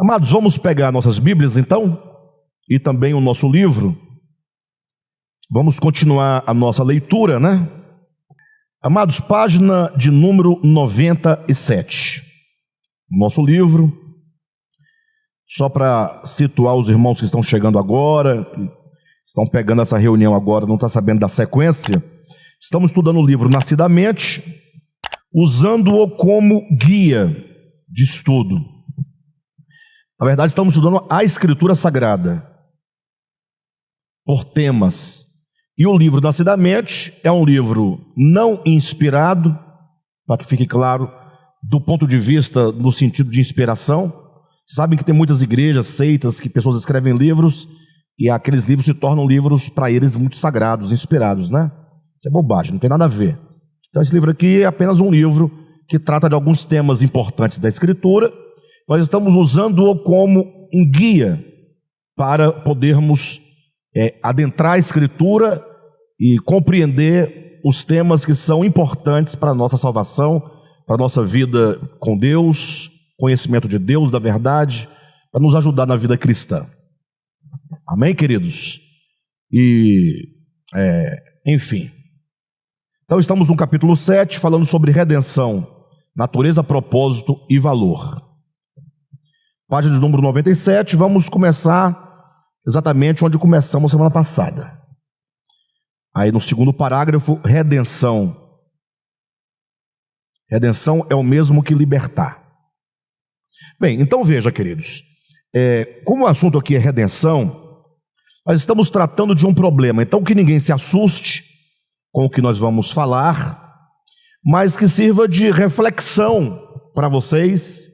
Amados, vamos pegar nossas Bíblias então, e também o nosso livro. Vamos continuar a nossa leitura, né? Amados, página de número 97. Nosso livro, só para situar os irmãos que estão chegando agora, que estão pegando essa reunião agora, não estão sabendo da sequência. Estamos estudando o livro Nascidamente, usando-o como guia de estudo. Na verdade, estamos estudando a Escritura Sagrada, por temas. E o livro Nascidamente é um livro não inspirado, para que fique claro, do ponto de vista, no sentido de inspiração. Sabem que tem muitas igrejas, seitas, que pessoas escrevem livros, e aqueles livros se tornam livros, para eles, muito sagrados, inspirados, né? Isso é bobagem, não tem nada a ver. Então esse livro aqui é apenas um livro que trata de alguns temas importantes da Escritura. Nós estamos usando-o como um guia para podermos adentrar a Escritura e compreender os temas que são importantes para a nossa salvação, para a nossa vida com Deus, conhecimento de Deus, da verdade, para nos ajudar na vida cristã. Amém, queridos? Enfim. Então estamos no capítulo 7, falando sobre redenção, natureza, propósito e valor. Página de número 97, vamos começar exatamente onde começamos semana passada. Aí no segundo parágrafo, redenção. Redenção é o mesmo que libertar. Bem, então veja, queridos, como o assunto aqui é redenção, nós estamos tratando de um problema, então que ninguém se assuste com o que nós vamos falar, mas que sirva de reflexão para vocês,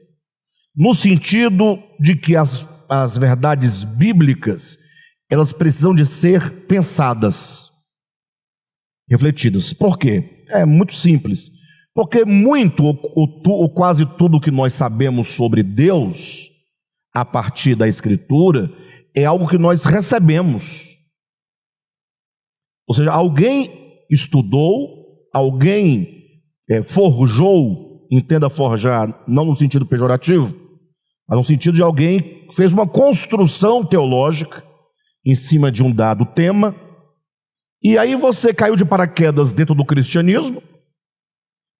no sentido de que as verdades bíblicas, elas precisam de ser pensadas, refletidas. Por quê? É muito simples. Porque muito ou quase tudo que nós sabemos sobre Deus, a partir da Escritura, é algo que nós recebemos. Ou seja, alguém estudou, alguém forjou, entenda forjar, não no sentido pejorativo, mas no sentido de alguém que fez uma construção teológica em cima de um dado tema, e aí você caiu de paraquedas dentro do cristianismo,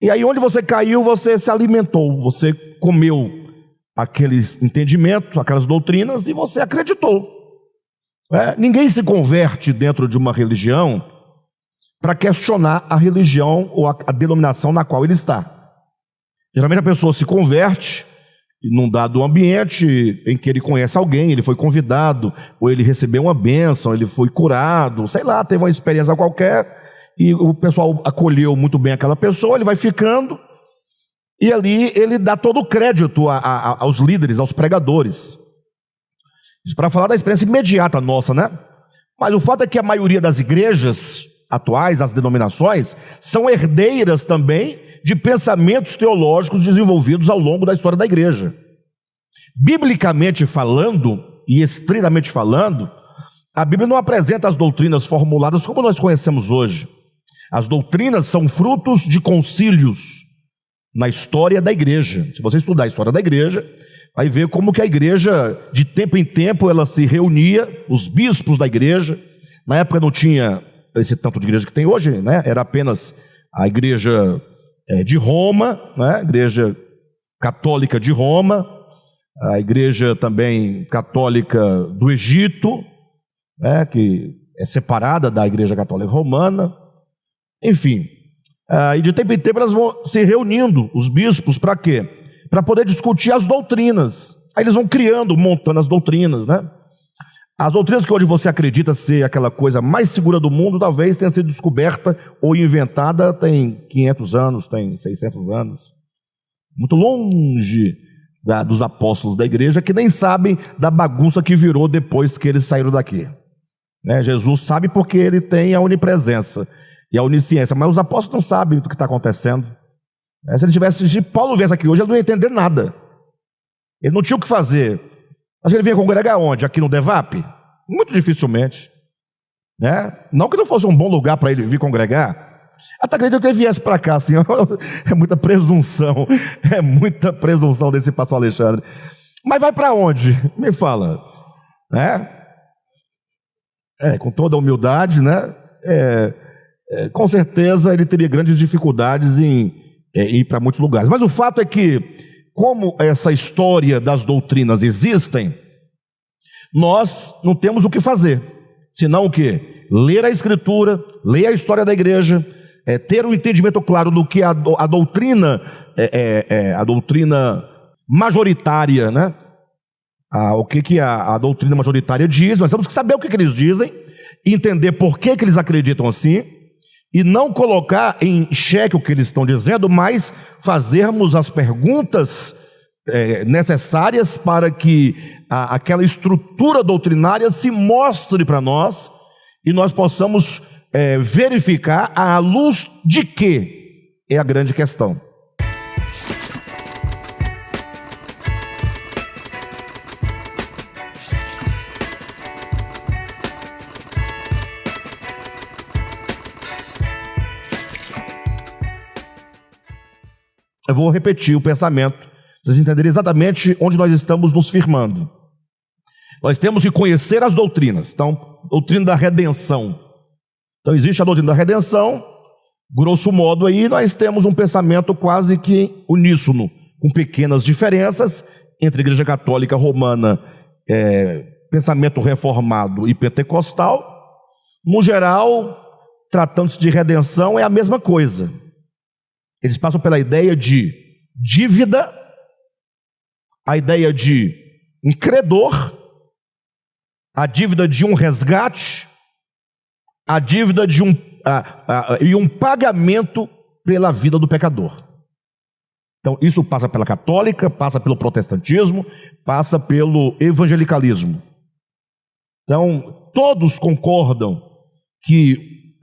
e aí onde você caiu, você se alimentou, você comeu aqueles entendimentos, aquelas doutrinas, e você acreditou. Ninguém se converte dentro de uma religião para questionar a religião ou a denominação na qual ele está. Geralmente a pessoa se converte num dado ambiente em que ele conhece alguém, ele foi convidado, ou ele recebeu uma bênção, ele foi curado, sei lá, teve uma experiência qualquer, e o pessoal acolheu muito bem aquela pessoa, ele vai ficando, e ali ele dá todo o crédito aos líderes, aos pregadores. Isso para falar da experiência imediata nossa, né? Mas o fato é que a maioria das igrejas atuais, as denominações, são herdeiras também de pensamentos teológicos desenvolvidos ao longo da história da igreja. Biblicamente falando, e estritamente falando, a Bíblia não apresenta as doutrinas formuladas como nós conhecemos hoje. As doutrinas são frutos de concílios na história da igreja. Se você estudar a história da igreja, vai ver como que a igreja, de tempo em tempo, ela se reunia, os bispos da igreja. Na época não tinha esse tanto de igreja que tem hoje, né? Era apenas a igreja de Roma, né? A igreja católica de Roma, a igreja também católica do Egito, né? Que é separada da igreja católica romana. Enfim, e de tempo em tempo elas vão se reunindo, os bispos, para quê? Para poder discutir as doutrinas. Aí eles vão criando, montando as doutrinas, né? As doutrinas que hoje você acredita ser aquela coisa mais segura do mundo, talvez tenha sido descoberta ou inventada tem 500 anos, tem 600 anos. Muito longe dos apóstolos da igreja, que nem sabem da bagunça que virou depois que eles saíram daqui. Jesus sabe porque ele tem a onipresença e a onisciência, mas os apóstolos não sabem do que está acontecendo. Se Paulo viesse aqui hoje, ele não ia entender nada. Ele não tinha o que fazer. Mas ele vinha congregar onde? Aqui no DEVAP? Muito dificilmente. Não que não fosse um bom lugar para ele vir congregar. Até acredito que ele viesse para cá, assim, é muita presunção desse pastor Alexandre. Mas vai para onde? Me fala. Com toda a humildade, né? Com certeza ele teria grandes dificuldades em ir para muitos lugares. Mas o fato é que, como essa história das doutrinas existem, nós não temos o que fazer, senão o quê? Ler a Escritura, ler a história da igreja, ter um entendimento claro do que a doutrina, a doutrina majoritária, né? O que a doutrina majoritária diz. Nós temos que saber o que eles dizem, entender por que eles acreditam assim, e não colocar em xeque o que eles estão dizendo, mas fazermos as perguntas necessárias para que aquela estrutura doutrinária se mostre para nós e nós possamos verificar à luz de que é a grande questão. Eu vou repetir o pensamento, para vocês entenderem exatamente onde nós estamos nos firmando. Nós temos que conhecer as doutrinas. Então, doutrina da redenção. Então, existe a doutrina da redenção, grosso modo aí, nós temos um pensamento quase que uníssono, com pequenas diferenças entre a Igreja Católica Romana, pensamento reformado e pentecostal. No geral, tratando-se de redenção, é a mesma coisa. Eles passam pela ideia de dívida, a ideia de um credor, a dívida de um resgate, a dívida de um pagamento pela vida do pecador. Então, isso passa pela católica, passa pelo protestantismo, passa pelo evangelicalismo. Então, todos concordam que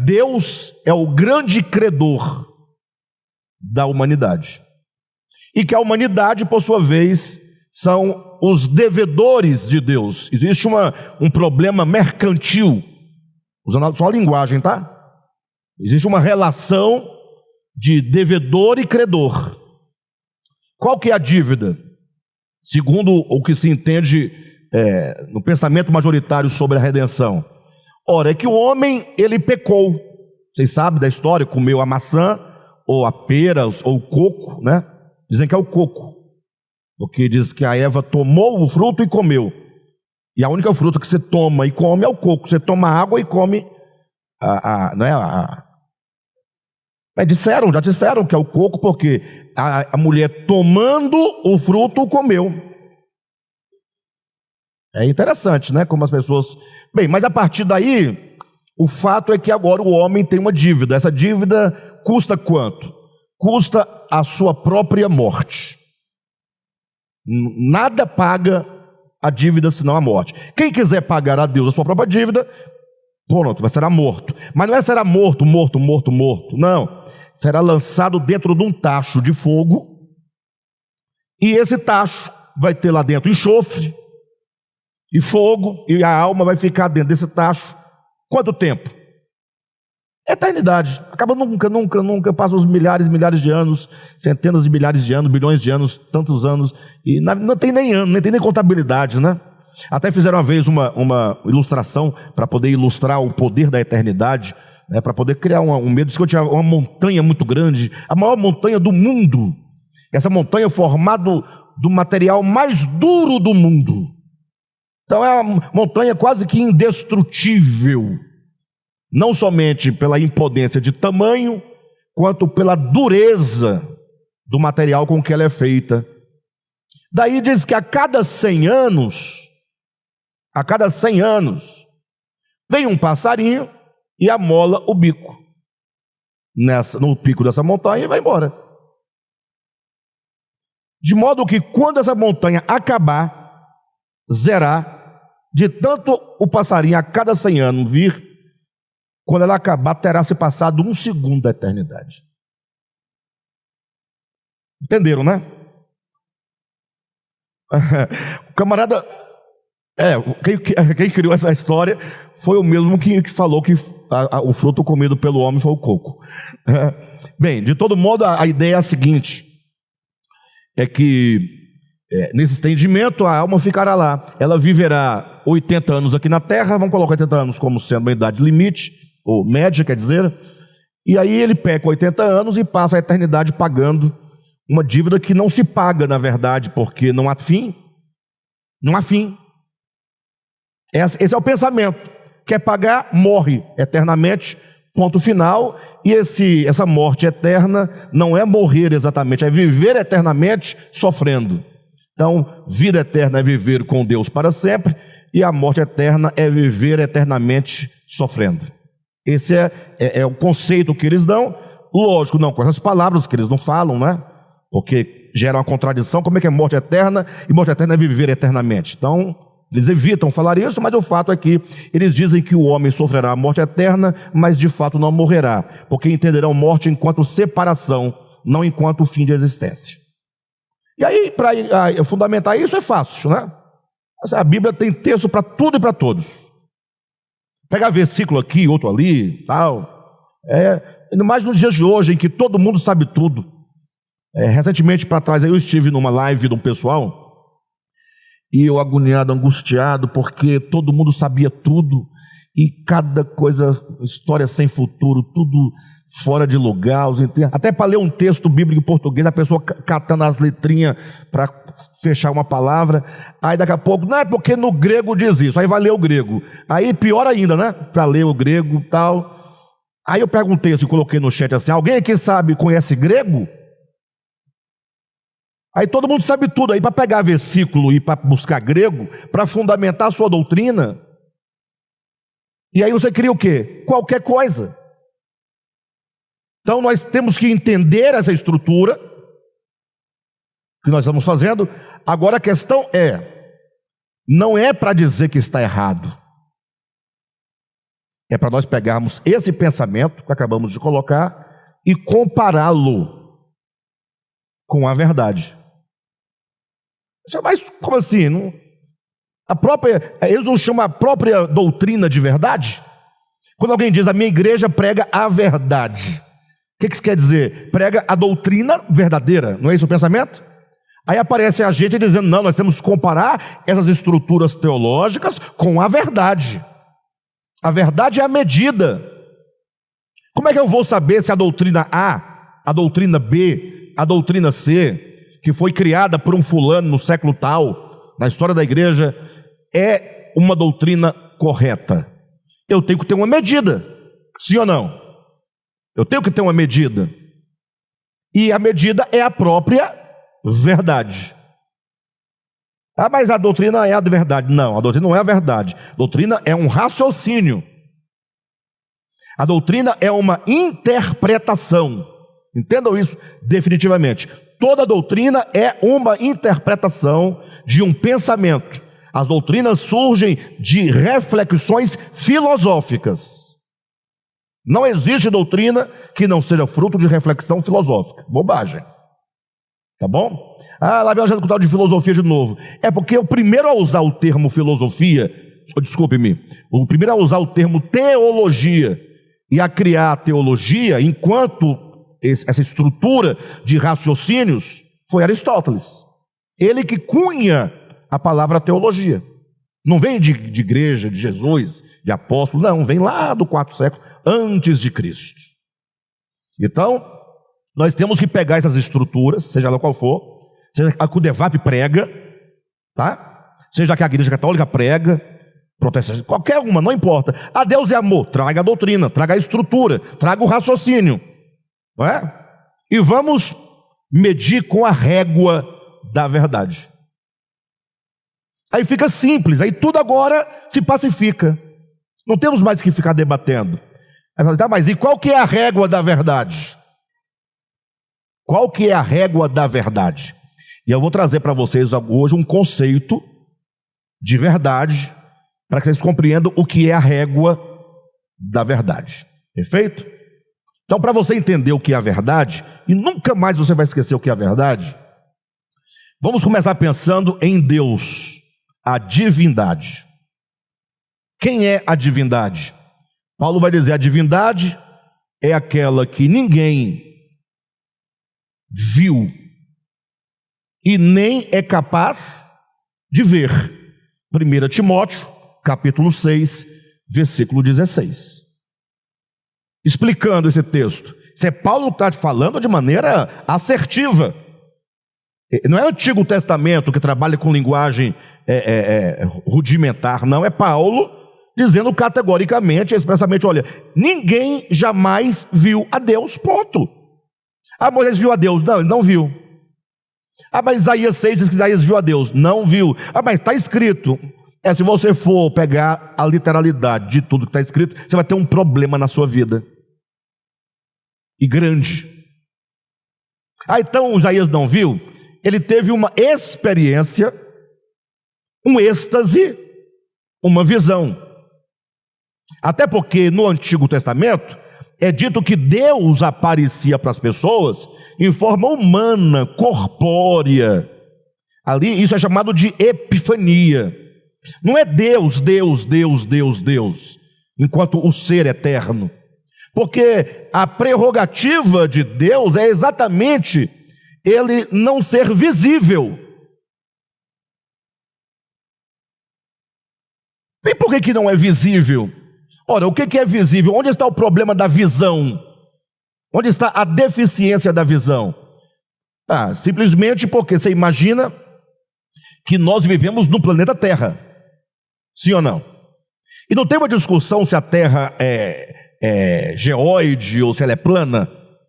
Deus é o grande credor da humanidade, e que a humanidade, por sua vez, são os devedores de Deus. Existe um problema mercantil, usando só a linguagem, tá? Existe uma relação de devedor e credor. Qual que é a dívida? Segundo o que se entende no pensamento majoritário sobre a redenção. Ora, é que o homem, ele pecou. Vocês sabem da história, comeu a maçã, ou a pera, ou o coco, né? Dizem que é o coco, porque diz que a Eva tomou o fruto e comeu. E a única fruta que você toma e come é o coco. Você toma água e come Mas já disseram que é o coco, porque a mulher tomando o fruto comeu. É interessante, né? Como as pessoas... Bem, mas a partir daí, o fato é que agora o homem tem uma dívida. Essa dívida custa quanto? Custa a sua própria morte. Nada paga a dívida senão a morte. Quem quiser pagar a Deus a sua própria dívida, pronto, será morto. Mas não será morto. Não. Será lançado dentro de um tacho de fogo, e esse tacho vai ter lá dentro enxofre e fogo, e a alma vai ficar dentro desse tacho. Quanto tempo? Eternidade. Acaba nunca. Passam os milhares de anos, centenas de milhares de anos, bilhões de anos, tantos anos, e não tem nem ano, nem tem nem contabilidade, né? Até fizeram uma vez uma ilustração para poder ilustrar o poder da eternidade, né? Para poder criar um medo. Diz que eu tinha uma montanha muito grande, a maior montanha do mundo. Essa montanha é formada do material mais duro do mundo. Então é uma montanha quase que indestrutível. Não somente pela impotência de tamanho, quanto pela dureza do material com que ela é feita. Daí diz que a cada 100 anos, vem um passarinho e amola o bico no pico dessa montanha e vai embora. De modo que quando essa montanha acabar, zerar, de tanto o passarinho a cada 100 anos vir, quando ela acabar, terá se passado 1 segundo da eternidade. Entenderam, né? O camarada... quem criou essa história foi o mesmo que falou que o fruto comido pelo homem foi o coco. Bem, de todo modo, a ideia é a seguinte: é que nesse entendimento, a alma ficará lá. Ela viverá 80 anos aqui na Terra, vamos colocar 80 anos como sendo uma idade limite, ou média, quer dizer. E aí ele peca 80 anos e passa a eternidade pagando uma dívida que não se paga, na verdade, porque não há fim. Não há fim. Esse é o pensamento. Quer pagar, morre eternamente, ponto final. E essa morte eterna não é morrer exatamente, é viver eternamente sofrendo. Então, vida eterna é viver com Deus para sempre, e a morte eterna é viver eternamente sofrendo. Esse é o conceito que eles dão. Lógico, não com essas palavras que eles não falam, né? Porque gera uma contradição. Como é que é morte eterna? E morte eterna é viver eternamente. Então, eles evitam falar isso, mas o fato é que eles dizem que o homem sofrerá a morte eterna, mas de fato não morrerá, porque entenderão morte enquanto separação, não enquanto fim de existência. E aí, para fundamentar isso é fácil, né? A Bíblia tem texto para tudo e para todos. Pegar versículo aqui, outro ali, tal. Ainda mais nos dias de hoje, em que todo mundo sabe tudo. Recentemente, para trás, eu estive numa live de um pessoal, e eu agoniado, angustiado, porque todo mundo sabia tudo, e cada coisa, história sem futuro, tudo fora de lugar, até para ler um texto bíblico em português, a pessoa catando as letrinhas para fechar uma palavra, aí daqui a pouco, não é porque no grego diz isso, aí vai ler o grego, aí pior ainda, né, para ler o grego e tal. Aí eu pego um texto e coloquei no chat assim, alguém aqui conhece grego? Aí todo mundo sabe tudo, aí para pegar versículo e para buscar grego, para fundamentar a sua doutrina, e aí você cria o quê? Qualquer coisa. Então nós temos que entender essa estrutura que nós estamos fazendo. Agora a questão não é para dizer que está errado, é para nós pegarmos esse pensamento que acabamos de colocar e compará-lo com a verdade. Mas como assim? Eles não chamam a própria doutrina de verdade? Quando alguém diz, a minha igreja prega a verdade, o que isso quer dizer? Prega a doutrina verdadeira, não é esse o pensamento? Aí aparece a gente dizendo, não, nós temos que comparar essas estruturas teológicas com a verdade. A verdade é a medida. Como é que eu vou saber se a doutrina A, a doutrina B, a doutrina C, que foi criada por um fulano no século tal, na história da igreja, é uma doutrina correta? Eu tenho que ter uma medida, sim ou não? Eu tenho que ter uma medida. E a medida é a própria verdade. Ah, mas a doutrina é a verdade. Não, a doutrina não é a verdade. A doutrina é um raciocínio. A doutrina é uma interpretação. Entendam isso definitivamente. Toda doutrina é uma interpretação de um pensamento. As doutrinas surgem de reflexões filosóficas. Não existe doutrina que não seja fruto de reflexão filosófica. Bobagem. Tá bom? Lá vem a gente com tal de filosofia de novo. É porque o primeiro a usar o termo filosofia, desculpe-me, o primeiro a usar o termo teologia e a criar a teologia enquanto essa estrutura de raciocínios foi Aristóteles. Ele que cunha a palavra teologia. Não vem de igreja, de Jesus, de apóstolo, não, vem lá do 4º século antes de Cristo. Então, nós temos que pegar essas estruturas, seja lá qual for, seja a que o Devap prega, tá? Seja a que a igreja católica prega, protestante, qualquer uma, não importa. A Deus é amor, traga a doutrina, traga a estrutura, traga o raciocínio, não é? E vamos medir com a régua da verdade. Aí fica simples, aí tudo agora se pacifica. Não temos mais que ficar debatendo. Aí, tá, mas e qual que é a régua da verdade? Qual que é a régua da verdade? E eu vou trazer para vocês hoje um conceito de verdade, para que vocês compreendam o que é a régua da verdade. Perfeito? Então, para você entender o que é a verdade, e nunca mais você vai esquecer o que é a verdade, vamos começar pensando em Deus, a divindade. Quem é a divindade? Paulo vai dizer, a divindade é aquela que ninguém viu e nem é capaz de ver. 1 Timóteo, capítulo 6, versículo 16. Explicando esse texto. Isso é Paulo que está falando de maneira assertiva. Não é o Antigo Testamento que trabalha com linguagem rudimentar, não. É Paulo dizendo categoricamente, expressamente, olha, ninguém jamais viu a Deus, ponto. Ah, Moisés viu a Deus. Não, ele não viu. Ah, mas Isaías 6 diz que Isaías viu a Deus. Não viu. Ah, mas está escrito. Se você for pegar a literalidade de tudo que está escrito, você vai ter um problema na sua vida. E grande. Ah, então Isaías não viu? Ele teve uma experiência, um êxtase, uma visão. Até porque no Antigo Testamento é dito que Deus aparecia para as pessoas em forma humana, corpórea. Ali isso é chamado de epifania. Não é Deus, Deus, Deus, Deus, Deus, enquanto o ser eterno. Porque a prerrogativa de Deus é exatamente ele não ser visível. E por que não é visível? Ora, o que é visível? Onde está o problema da visão? Onde está a deficiência da visão? Simplesmente porque você imagina que nós vivemos no planeta Terra. Sim ou não? E não tem uma discussão se a Terra é geóide ou se ela é plana.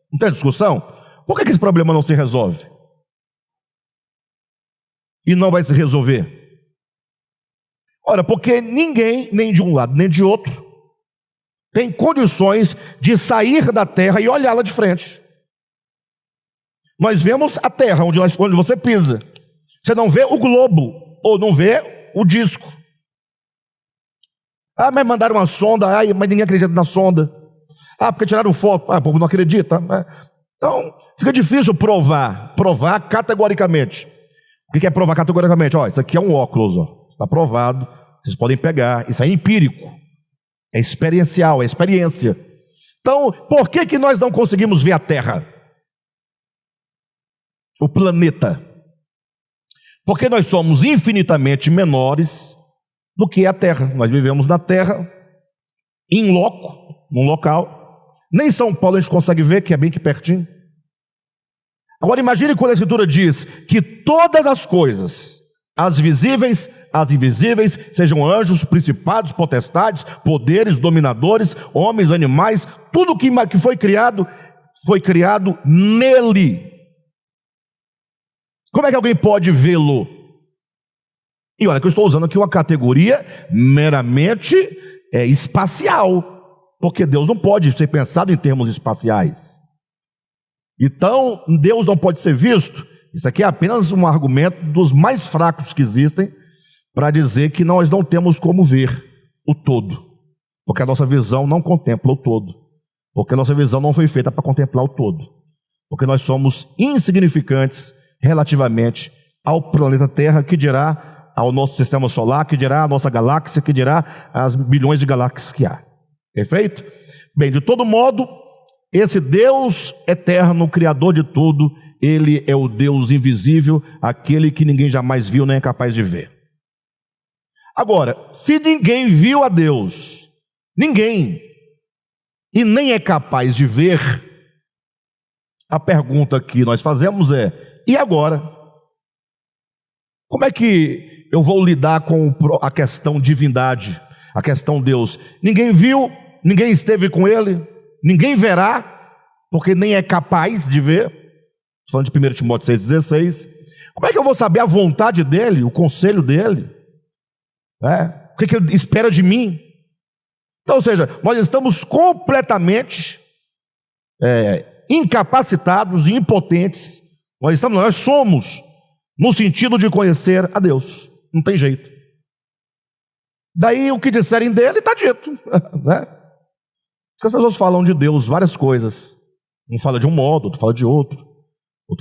Não tem discussão? Por que esse problema não se resolve? E não vai se resolver? Ora, porque ninguém, nem de um lado nem de outro, tem condições de sair da Terra e olhá-la de frente. Nós vemos a Terra onde você pisa. Você não vê o globo, ou não vê o disco. Mas mandaram uma sonda, mas ninguém acredita na sonda. Porque tiraram foto, o povo não acredita. Então, fica difícil provar categoricamente. O que é provar categoricamente? Isso aqui é um óculos, está provado, vocês podem pegar, isso é empírico, é experiencial, é experiência. Então, por que nós não conseguimos ver a Terra? O planeta? Porque nós somos infinitamente menores do que a Terra. Nós vivemos na Terra, in loco, num local. Nem São Paulo a gente consegue ver, que é bem que pertinho. Agora imagine quando a Escritura diz que todas as coisas, as visíveis, as invisíveis, sejam anjos, principados, potestades, poderes, dominadores, homens, animais, tudo que foi criado nele. Como é que alguém pode vê-lo? E olha que eu estou usando aqui uma categoria meramente espacial, porque Deus não pode ser pensado em termos espaciais. Então, Deus não pode ser visto. Isso aqui é apenas um argumento dos mais fracos que existem para dizer que nós não temos como ver o todo, porque a nossa visão não contempla o todo, porque a nossa visão não foi feita para contemplar o todo, porque nós somos insignificantes relativamente ao planeta Terra, que dirá ao nosso sistema solar, que dirá à nossa galáxia, que dirá às bilhões de galáxias que há. Perfeito? Bem, de todo modo, esse Deus eterno, Criador de tudo, Ele é o Deus invisível, aquele que ninguém jamais viu nem é capaz de ver. Agora, se ninguém viu a Deus, ninguém, e nem é capaz de ver, a pergunta que nós fazemos é: e agora? Como é que eu vou lidar com a questão divindade, a questão Deus? Ninguém viu, ninguém esteve com Ele, ninguém verá, porque nem é capaz de ver. Estou falando de 1 Timóteo 6,16. Como é que eu vou saber a vontade dEle, o conselho dEle? O que Ele espera de mim? Então, ou seja, nós estamos completamente incapacitados e impotentes. Nós somos no sentido de conhecer a Deus. Não tem jeito. Daí o que disserem dele está dito. Né? As pessoas falam de Deus várias coisas. Um fala de um modo, outro fala de outro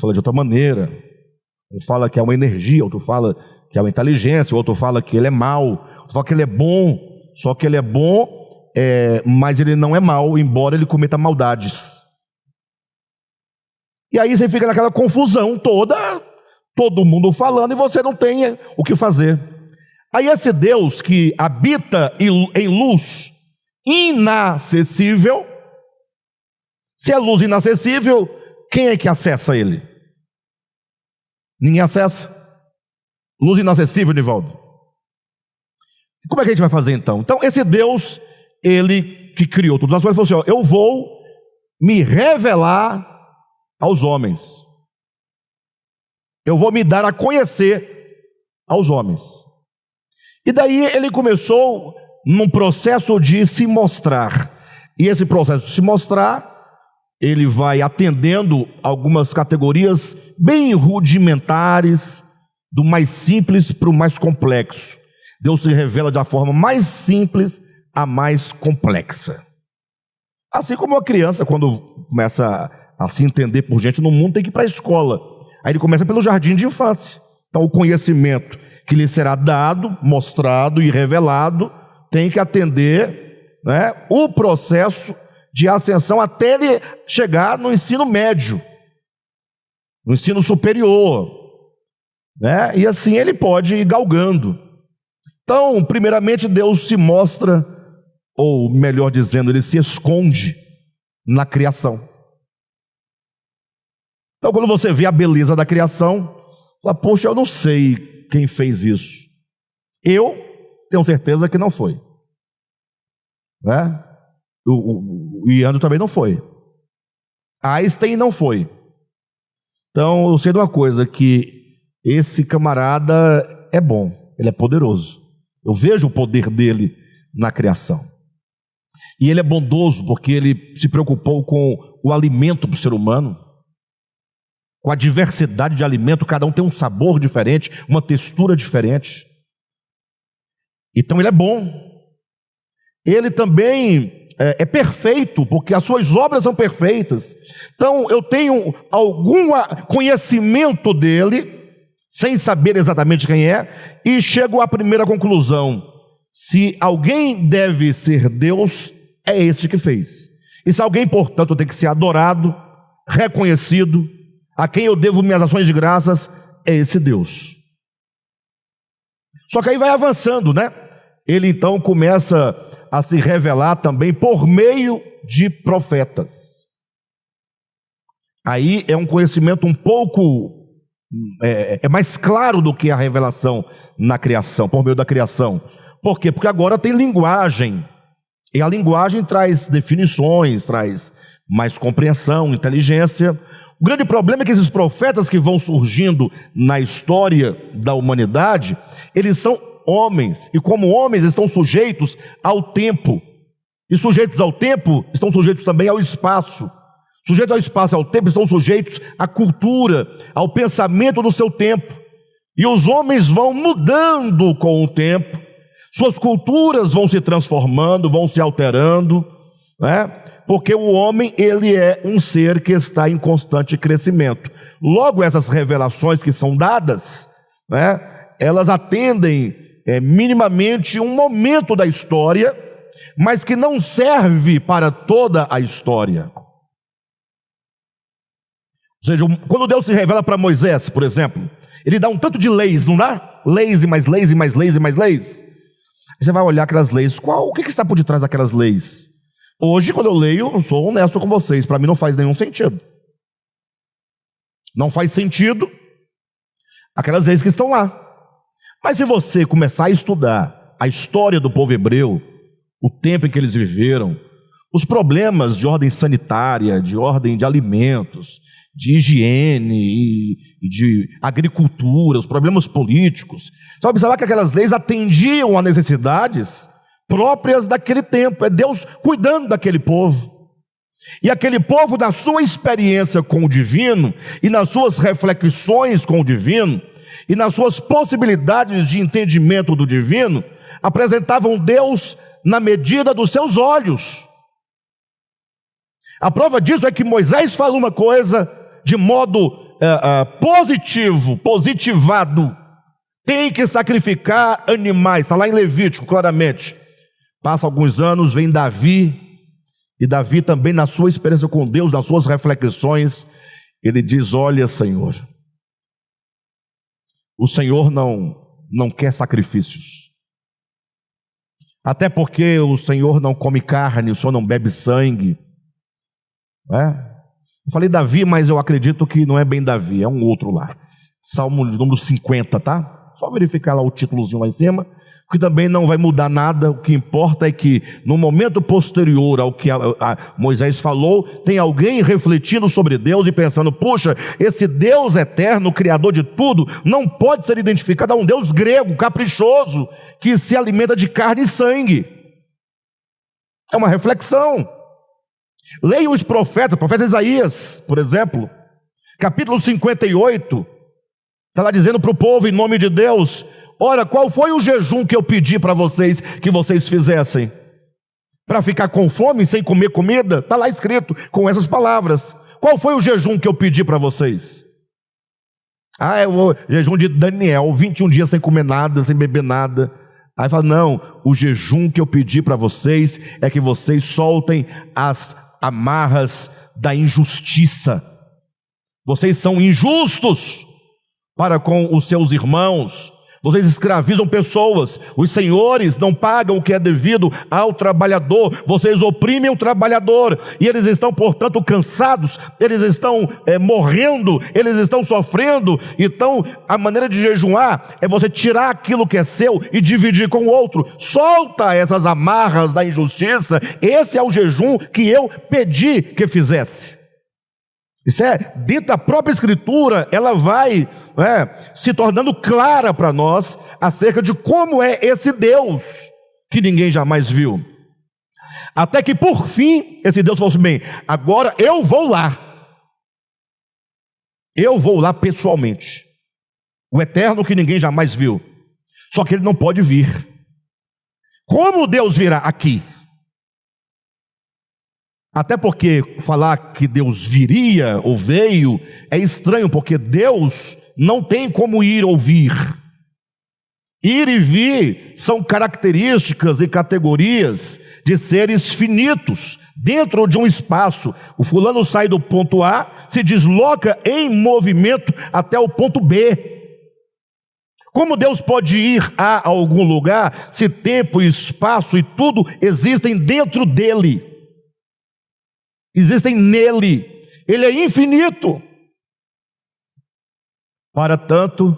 fala de outra maneira. Um fala que é uma energia, outro fala que é uma inteligência, outro fala que ele é mau, outro fala que ele é bom. Só que ele é bom, mas ele não é mau, embora ele cometa maldades. E aí você fica naquela confusão toda. todo mundo falando e você não tem o que fazer. Aí esse Deus que habita em luz inacessível, se é luz inacessível, quem é que acessa ele? Ninguém acessa. Luz inacessível, Nivaldo. Como é que a gente vai fazer então? Então esse Deus, ele que criou todas as coisas, falou assim, ó, eu vou me revelar aos homens. Eu vou me dar a conhecer aos homens. E daí ele começou num processo de se mostrar. E esse processo de se mostrar, ele vai atendendo algumas categorias bem rudimentares, do mais simples para o mais complexo. Deus se revela da forma mais simples à mais complexa. Assim como uma criança, quando começa a se entender por gente no mundo, tem que ir para a escola. Aí ele começa pelo jardim de infância. Então o conhecimento que lhe será dado, mostrado e revelado, tem que atender, né, o processo de ascensão até ele chegar no ensino médio, no ensino superior, né? E assim ele pode ir galgando. Então, primeiramente Deus se mostra, ou melhor dizendo, ele se esconde na criação. Então, quando você vê a beleza da criação, fala, poxa, eu não sei quem fez isso. Eu tenho certeza que não foi, né? O Iandro também não foi. Einstein não foi. Então eu sei de uma coisa, que esse camarada é bom, ele é poderoso. Eu vejo o poder dele na criação. E ele é bondoso porque ele se preocupou com o alimento para o ser humano, com a diversidade de alimento, cada um tem um sabor diferente, uma textura diferente. Então ele é bom. Ele também é perfeito, porque as suas obras são perfeitas. Então eu tenho algum conhecimento dele, sem saber exatamente quem é, e chego à primeira conclusão: se alguém deve ser Deus, é esse que fez. E se alguém, portanto, tem que ser adorado, reconhecido, a quem eu devo minhas ações de graças, é esse Deus. Só que aí vai avançando, né? Ele então começa a se revelar também por meio de profetas. Aí é um conhecimento um pouco mais claro do que a revelação na criação, por meio da criação. Por quê? Porque agora tem linguagem, e a linguagem traz definições, traz mais compreensão, inteligência. O grande problema é que esses profetas que vão surgindo na história da humanidade, eles são homens, e como homens estão sujeitos ao tempo, e sujeitos ao tempo estão sujeitos também ao espaço. Sujeitos ao espaço e ao tempo estão sujeitos à cultura, ao pensamento do seu tempo. E os homens vão mudando com o tempo, suas culturas vão se transformando, vão se alterando, né? Porque o homem, ele é um ser que está em constante crescimento. Logo, essas revelações que são dadas, né, elas atendem minimamente um momento da história, mas que não serve para toda a história. Ou seja, quando Deus se revela para Moisés, por exemplo, ele dá um tanto de leis, não dá? Leis e mais leis e mais leis e mais leis. Aí você vai olhar aquelas leis, o que está por detrás daquelas leis? Hoje, quando eu leio, eu sou honesto com vocês, para mim não faz nenhum sentido. Não faz sentido aquelas leis que estão lá. Mas se você começar a estudar a história do povo hebreu, o tempo em que eles viveram, os problemas de ordem sanitária, de ordem de alimentos, de higiene e de agricultura, os problemas políticos, você vai observar que aquelas leis atendiam a necessidades próprias daquele tempo. É Deus cuidando daquele povo. E aquele povo, na sua experiência com o divino, e nas suas reflexões com o divino, e nas suas possibilidades de entendimento do divino, apresentavam Deus na medida dos seus olhos. A prova disso é que Moisés fala uma coisa de modo positivado: tem que sacrificar animais. Está lá em Levítico, claramente. Passa alguns anos, vem Davi, e Davi também, na sua experiência com Deus, nas suas reflexões, ele diz: olha, Senhor, O Senhor não quer sacrifícios. Até porque o Senhor não come carne, o Senhor não bebe sangue. Eu falei Davi, mas eu acredito que não é bem Davi, é um outro lá. Salmo de número 50, tá? Só verificar lá o títulozinho lá em cima, que também não vai mudar nada. O que importa é que no momento posterior ao que Moisés falou, tem alguém refletindo sobre Deus e pensando: puxa, esse Deus eterno, criador de tudo, não pode ser identificado a um Deus grego, caprichoso, que se alimenta de carne e sangue. É uma reflexão. Leiam os profetas, o profeta Isaías, por exemplo, capítulo 58, está lá dizendo para o povo, em nome de Deus: ora, qual foi o jejum que eu pedi para vocês que vocês fizessem? Para ficar com fome, sem comer comida? Está lá escrito com essas palavras. Qual foi o jejum que eu pedi para vocês? É o jejum de Daniel, 21 dias sem comer nada, sem beber nada. Aí fala: não, o jejum que eu pedi para vocês é que vocês soltem as amarras da injustiça. Vocês são injustos para com os seus irmãos. Vocês escravizam pessoas. Os senhores não pagam o que é devido ao trabalhador. Vocês oprimem o trabalhador. E eles estão, portanto, cansados. Eles estão morrendo. Eles estão sofrendo. Então, a maneira de jejuar é você tirar aquilo que é seu e dividir com o outro. Solta essas amarras da injustiça. Esse é o jejum que eu pedi que fizesse. Isso é dentro da própria Escritura. Ela vai se tornando clara para nós acerca de como é esse Deus que ninguém jamais viu. Até que por fim esse Deus falou assim: bem, agora eu vou lá pessoalmente, o eterno que ninguém jamais viu. Só que ele não pode vir. Como Deus virá? Aqui. Até porque falar que Deus viria ou veio é estranho, porque Deus não tem como ir ou vir. Ir e vir são características e categorias de seres finitos, dentro de um espaço. O fulano sai do ponto A, se desloca em movimento até o ponto B. Como Deus pode ir a algum lugar se tempo, espaço e tudo existem dentro dele? Existem nele. Ele é infinito. Para tanto,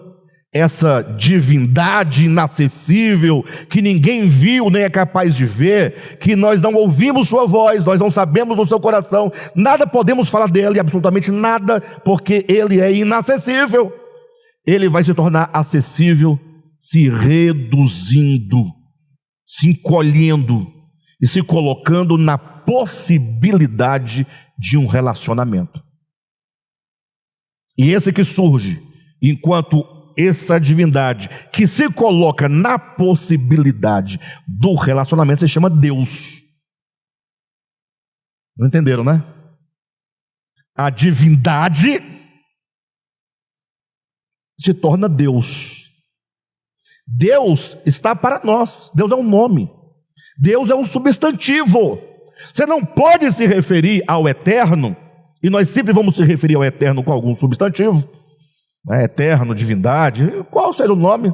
essa divindade inacessível, que ninguém viu nem é capaz de ver, que nós não ouvimos sua voz, nós não sabemos do seu coração, nada podemos falar dele, absolutamente nada, porque ele é inacessível. Ele vai se tornar acessível se reduzindo, se encolhendo e se colocando na possibilidade de um relacionamento. E esse que surge enquanto essa divindade que se coloca na possibilidade do relacionamento se chama Deus. Não entenderam, né? A divindade se torna Deus. Deus está para nós. Deus é um nome. Deus é um substantivo. Você não pode se referir ao eterno, e nós sempre vamos se referir ao eterno com algum substantivo, eterno, divindade, qual seja o nome,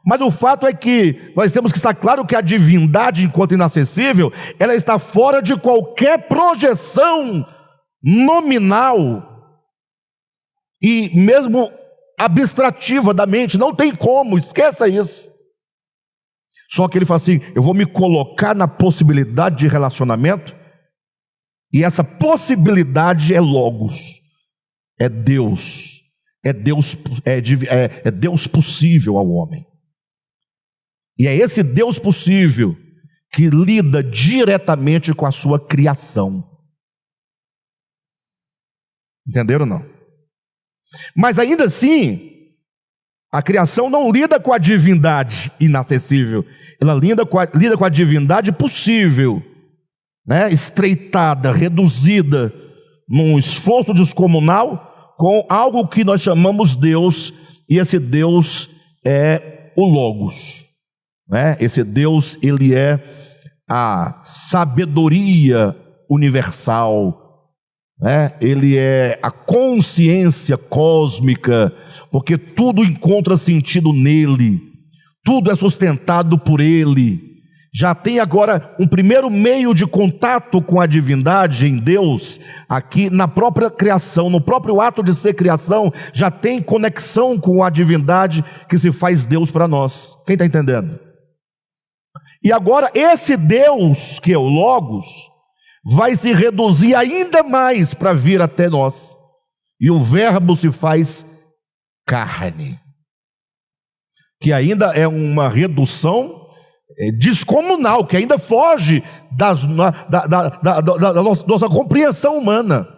mas o fato é que nós temos que estar claro que a divindade, enquanto inacessível, ela está fora de qualquer projeção nominal e mesmo abstrativa da mente. Não tem como, esqueça isso. Só que ele fala assim: eu vou me colocar na possibilidade de relacionamento, e essa possibilidade é Logos, é Deus. É Deus possível ao homem. E é esse Deus possível que lida diretamente com a sua criação. Entenderam ou não? Mas ainda assim, a criação não lida com a divindade inacessível. Ela lida com a divindade possível, estreitada, reduzida, num esforço descomunal, com algo que nós chamamos Deus, e esse Deus é o Logos. Esse Deus, ele é a sabedoria universal, né? Ele é a consciência cósmica, porque tudo encontra sentido nele, tudo é sustentado por ele. Já tem agora um primeiro meio de contato com a divindade em Deus, aqui na própria criação, no próprio ato de ser criação, já tem conexão com a divindade que se faz Deus para nós. Quem está entendendo? E agora esse Deus, que é o Logos, vai se reduzir ainda mais para vir até nós, e o Verbo se faz carne, que ainda é uma redução descomunal, que ainda foge da nossa compreensão humana.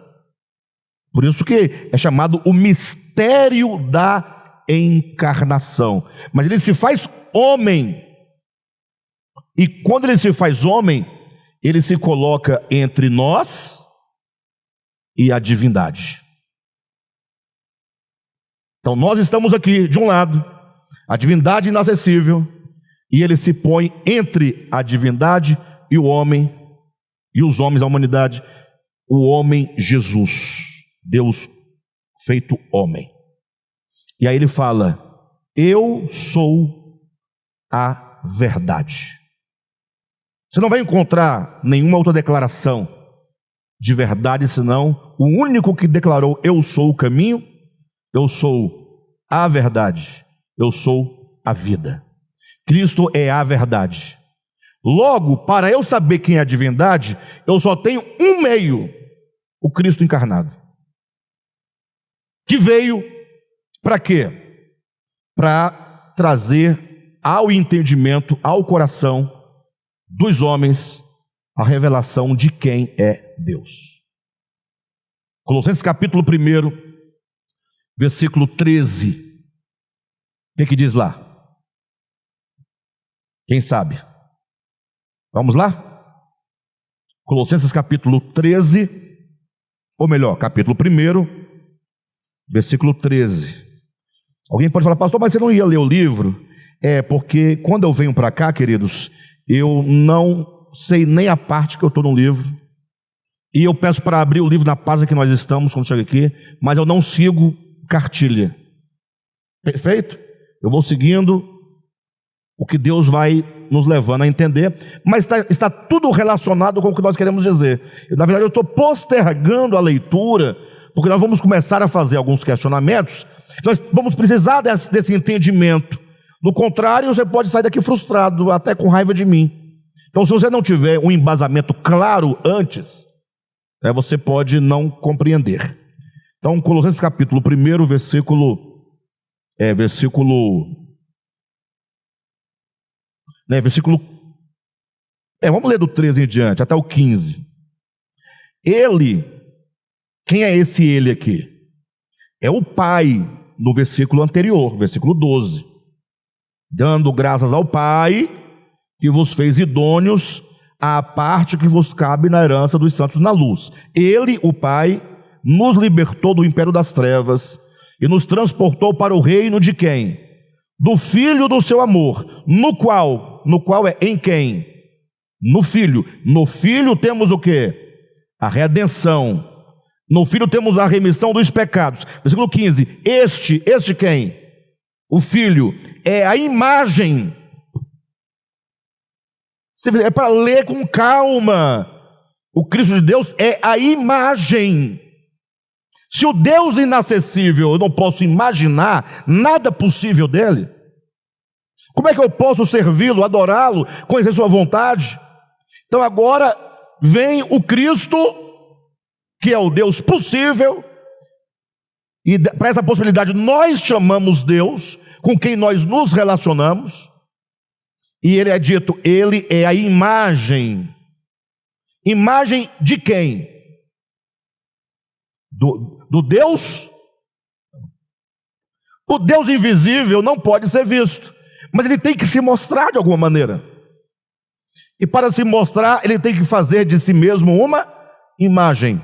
Por isso que é chamado o mistério da encarnação. Mas ele se faz homem, e quando ele se faz homem, ele se coloca entre nós e a divindade. Então nós estamos aqui de um lado, a divindade inacessível, e ele se põe entre a divindade e o homem, e os homens, a humanidade, o homem Jesus, Deus feito homem. E aí ele fala: eu sou a verdade. Você não vai encontrar nenhuma outra declaração de verdade, senão o único que declarou: eu sou o caminho, eu sou a verdade, eu sou a vida. Cristo é a verdade. Logo, para eu saber quem é a divindade, eu só tenho um meio: o Cristo encarnado, que veio para quê? Para trazer ao entendimento, ao coração dos homens, a revelação de quem é Deus. Colossenses capítulo 1, versículo 13. O que diz lá? Quem sabe? Vamos lá? Colossenses capítulo 13, ou melhor, capítulo 1, versículo 13. Alguém pode falar: pastor, mas você não ia ler o livro? É, porque quando eu venho para cá, queridos, eu não sei nem a parte que eu estou no livro, e eu peço para abrir o livro na página que nós estamos quando chega aqui, mas eu não sigo cartilha. Perfeito? Eu vou seguindo o que Deus vai nos levando a entender, mas está tudo relacionado com o que nós queremos dizer. Na verdade, eu estou postergando a leitura, porque nós vamos começar a fazer alguns questionamentos. Nós vamos precisar desse entendimento. Do contrário, você pode sair daqui frustrado, até com raiva de mim. Então, se você não tiver um embasamento claro antes, você pode não compreender. Então, Colossenses capítulo 1, vamos ler do 13 em diante, até o 15. Ele, quem é esse ele aqui? É o Pai, no versículo anterior, versículo 12. Dando graças ao Pai, que vos fez idôneos à parte que vos cabe na herança dos santos na luz. Ele, o Pai, nos libertou do império das trevas e nos transportou para o reino de quem? Do Filho do seu amor, no qual é em quem? No Filho. No Filho temos o quê? A redenção. No Filho temos a remissão dos pecados. Versículo 15. Este quem? O Filho é a imagem. É para ler com calma. O Cristo de Deus é a imagem. Se o Deus inacessível eu não posso imaginar nada possível dele, como é que eu posso servi-lo, adorá-lo, conhecer sua vontade? Então agora vem o Cristo, que é o Deus possível, e para essa possibilidade nós chamamos Deus, com quem nós nos relacionamos, e ele é dito: ele é a imagem. Imagem de quem? Do Deus? O Deus invisível não pode ser visto, mas ele tem que se mostrar de alguma maneira. E para se mostrar, ele tem que fazer de si mesmo uma imagem,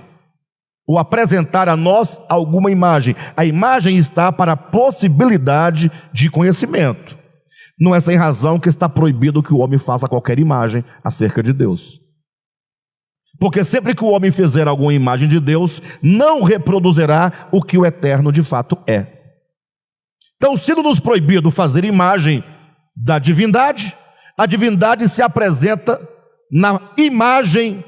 ou apresentar a nós alguma imagem. A imagem está para a possibilidade de conhecimento. Não é sem razão que está proibido que o homem faça qualquer imagem acerca de Deus. Porque sempre que o homem fizer alguma imagem de Deus, não reproduzirá o que o eterno de fato é. Então, sendo nos proibido fazer imagem da divindade, a divindade se apresenta na imagem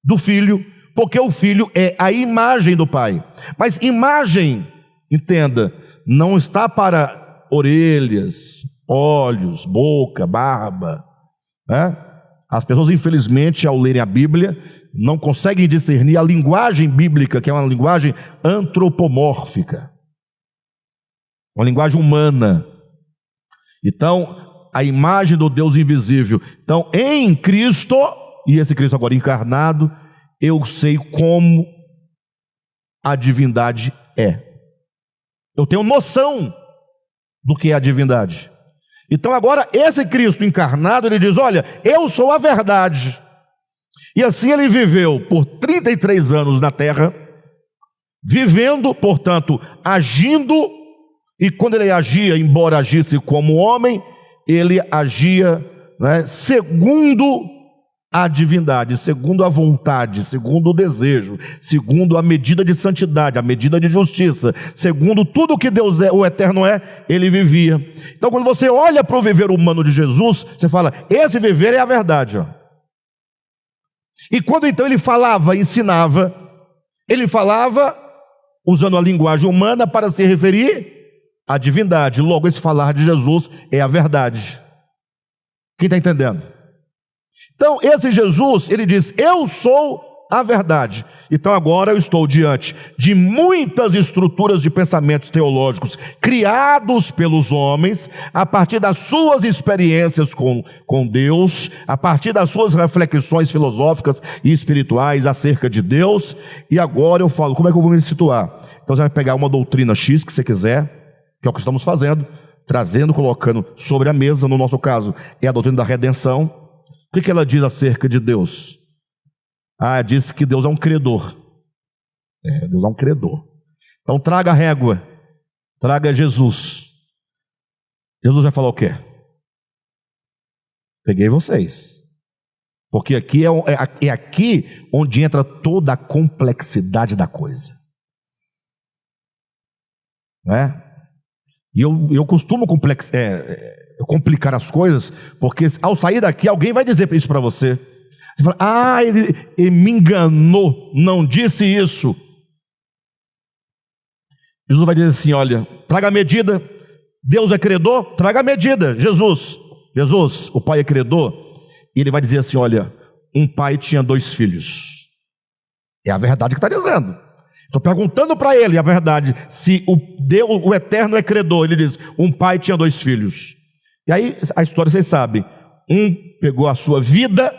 do Filho, porque o Filho é a imagem do Pai. Mas imagem, entenda, não está para orelhas, olhos, boca, barba, né? As pessoas, infelizmente, ao lerem a Bíblia, não conseguem discernir a linguagem bíblica, que é uma linguagem antropomórfica, uma linguagem humana. Então, a imagem do Deus invisível. Então, em Cristo, e esse Cristo agora encarnado, eu sei como a divindade é. Eu tenho noção do que é a divindade. Então agora esse Cristo encarnado, ele diz, olha, eu sou a verdade. E assim ele viveu por 33 anos na terra, vivendo, portanto, agindo, e quando ele agia, embora agisse como homem, ele agia, né, segundo a divindade, segundo a vontade, segundo o desejo, segundo a medida de santidade, a medida de justiça, segundo tudo que Deus é, o eterno é, ele vivia. Então quando você olha para o viver humano de Jesus, você fala, esse viver é a verdade, ó. E quando então ele falava, ensinava, ele falava usando a linguagem humana para se referir à divindade. Logo, esse falar de Jesus é a verdade. Quem está entendendo? Então, esse Jesus, ele diz, eu sou a verdade. Então agora eu estou diante de muitas estruturas de pensamentos teológicos criados pelos homens, a partir das suas experiências com Deus, a partir das suas reflexões filosóficas e espirituais acerca de Deus. E agora eu falo, como é que eu vou me situar? Então você vai pegar uma doutrina X que você quiser, que é o que estamos fazendo, trazendo, colocando sobre a mesa. No nosso caso é a doutrina da redenção. O que ela diz acerca de Deus? Diz que Deus é um credor. Deus é um credor. Então traga a régua, traga Jesus. Jesus vai falar o quê? Peguei vocês. Porque aqui é aqui onde entra toda a complexidade da coisa. Não é? E eu costumo complicar as coisas, porque ao sair daqui alguém vai dizer isso para você. Você fala, ele me enganou, não disse isso. Jesus vai dizer assim, olha, traga a medida. Deus é credor, traga a medida. Jesus, o pai é credor. E ele vai dizer assim, olha, um pai tinha 2 filhos. É a verdade que está dizendo. Estou perguntando para ele a verdade, se o eterno é credor. Ele diz, um pai tinha 2 filhos. E aí a história vocês sabem, um pegou a sua vida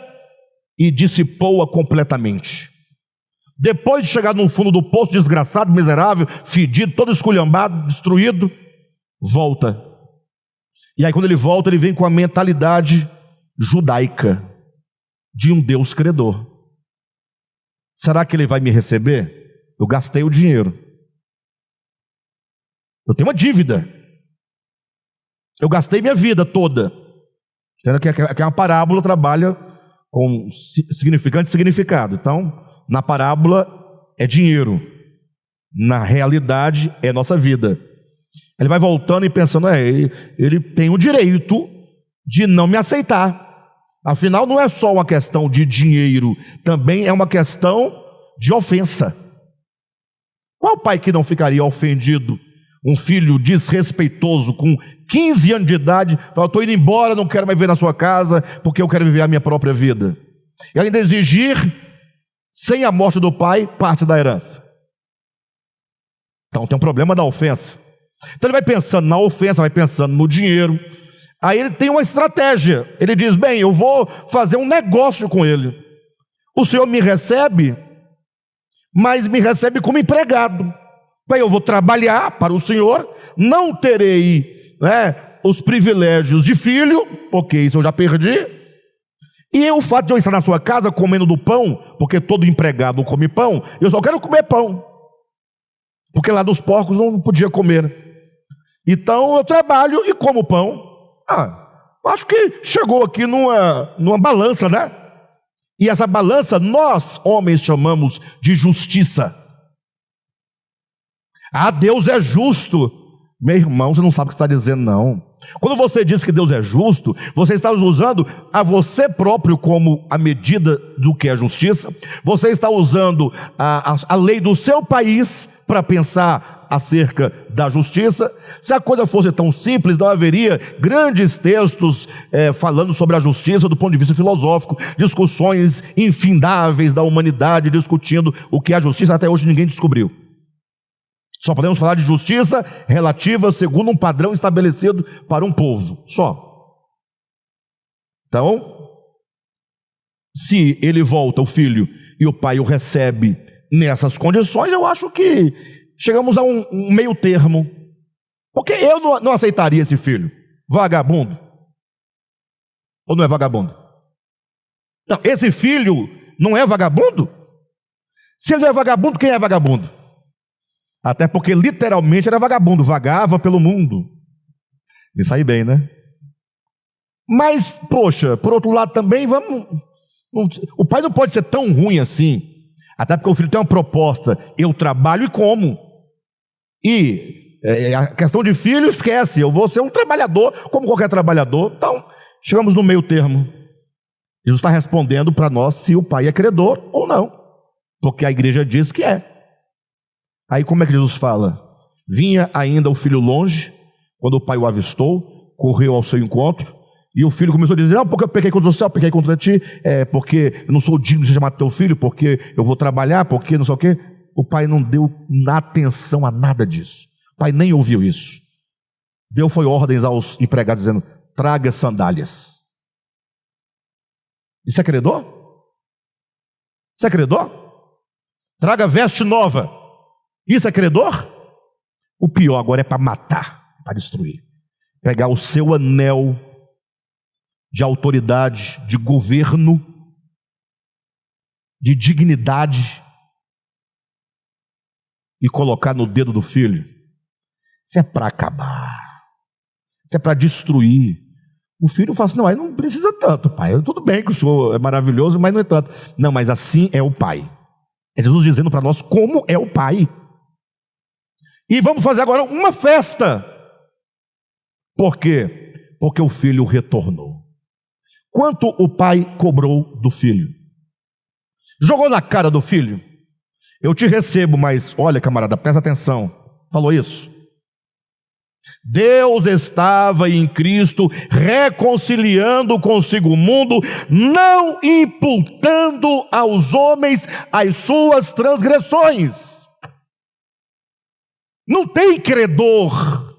e dissipou-a completamente. Depois de chegar no fundo do poço, desgraçado, miserável, fedido, todo esculhambado, destruído, volta. E aí quando ele volta, ele vem com a mentalidade judaica de um Deus credor. Será que ele vai me receber? Eu gastei o dinheiro. Eu tenho uma dívida. Eu gastei minha vida toda. Que é uma parábola, trabalha com significante e significado. Então, na parábola é dinheiro. Na realidade é nossa vida. Ele vai voltando e pensando, ele tem o direito de não me aceitar. Afinal, não é só uma questão de dinheiro, também é uma questão de ofensa. Qual pai que não ficaria ofendido? Um filho desrespeitoso com 15 anos de idade, fala, estou indo embora, não quero mais viver na sua casa, porque eu quero viver a minha própria vida. E ainda exigir, sem a morte do pai, parte da herança. Então tem um problema da ofensa. Então ele vai pensando na ofensa, vai pensando no dinheiro. Aí ele tem uma estratégia. Ele diz, bem, eu vou fazer um negócio com ele. O senhor me recebe, mas me recebe como empregado. Bem, eu vou trabalhar para o senhor, não terei, os privilégios de filho, porque isso eu já perdi. E o fato de eu estar na sua casa comendo do pão, porque todo empregado come pão, eu só quero comer pão, porque lá dos porcos não podia comer. Então eu trabalho e como pão. Acho que chegou aqui numa balança, né? E essa balança nós, homens, chamamos de justiça. Ah, Deus é justo. Meu irmão, você não sabe o que está dizendo, não. Quando você diz que Deus é justo, você está usando a você próprio como a medida do que é justiça. Você está usando a lei do seu país para pensar acerca da justiça. Se a coisa fosse tão simples, não haveria grandes textos falando sobre a justiça do ponto de vista filosófico, discussões infindáveis da humanidade discutindo o que é a justiça. Até hoje ninguém descobriu. Só podemos falar de justiça relativa segundo um padrão estabelecido para um povo, só. Então, se ele volta, o filho, e o pai o recebe nessas condições, eu acho que chegamos a um meio termo. Porque eu não aceitaria esse filho vagabundo. Ou não é vagabundo? Não, esse filho não é vagabundo? Se ele não é vagabundo, quem é vagabundo? Até porque literalmente era vagabundo, vagava pelo mundo. Me sai bem, né? Mas, poxa, por outro lado também, o pai não pode ser tão ruim assim. Até porque o filho tem uma proposta: eu trabalho e como. E a questão de filho, esquece, eu vou ser um trabalhador, como qualquer trabalhador. Então, chegamos no meio termo. Jesus está respondendo para nós se o pai é credor ou não, porque a igreja diz que é. Aí como é que Jesus fala? Vinha ainda o filho longe, quando o pai o avistou, correu ao seu encontro, e o filho começou a dizer: não, porque eu pequei contra o céu, pequei contra ti, porque eu não sou digno de chamar teu filho, porque eu vou trabalhar, porque não sei o quê. O pai não deu atenção a nada disso. O pai nem ouviu isso. Deu foi ordens aos empregados dizendo: traga sandálias. Isso é credor? Isso é credor? Traga veste nova. Isso é credor? O pior agora é para matar, para destruir. Pegar o seu anel de autoridade, de governo, de dignidade e colocar no dedo do filho. Isso é para acabar. Isso é para destruir. O filho fala assim: não, aí não precisa tanto, pai. Tudo bem que o senhor é maravilhoso, mas não é tanto. Não, mas assim é o pai. É Jesus dizendo para nós como é o pai. E vamos fazer agora uma festa. Por quê? Porque o filho retornou. Quanto o pai cobrou do filho? Jogou na cara do filho: eu te recebo, mas olha, camarada, presta atenção. Falou isso. Deus estava em Cristo reconciliando consigo o mundo, não imputando aos homens as suas transgressões. Não tem credor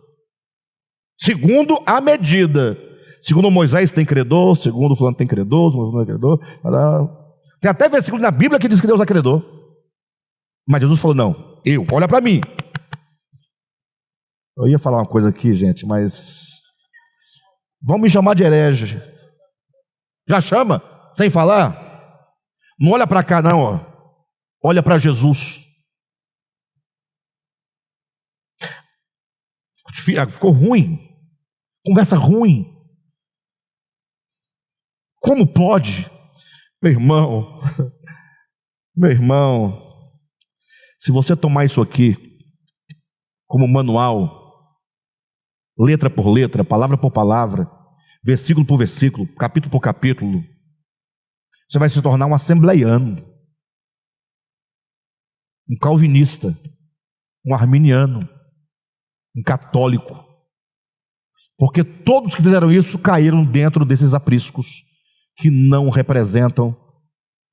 segundo a medida. Segundo Moisés tem credor, segundo fulano tem credor, segundo não é credor. Tem até versículo na Bíblia que diz que Deus é credor. Mas Jesus falou: não, olha para mim. Eu ia falar uma coisa aqui, gente, mas vão me chamar de herege. Já chama? Sem falar? Não olha para cá não, ó. Olha para Jesus. Ficou ruim. Conversa ruim. Como pode? Meu irmão, se você tomar isso aqui como manual, letra por letra, palavra por palavra, versículo por versículo, capítulo por capítulo, você vai se tornar um assembleiano, um calvinista, um arminiano, um católico. Porque todos que fizeram isso caíram dentro desses apriscos que não representam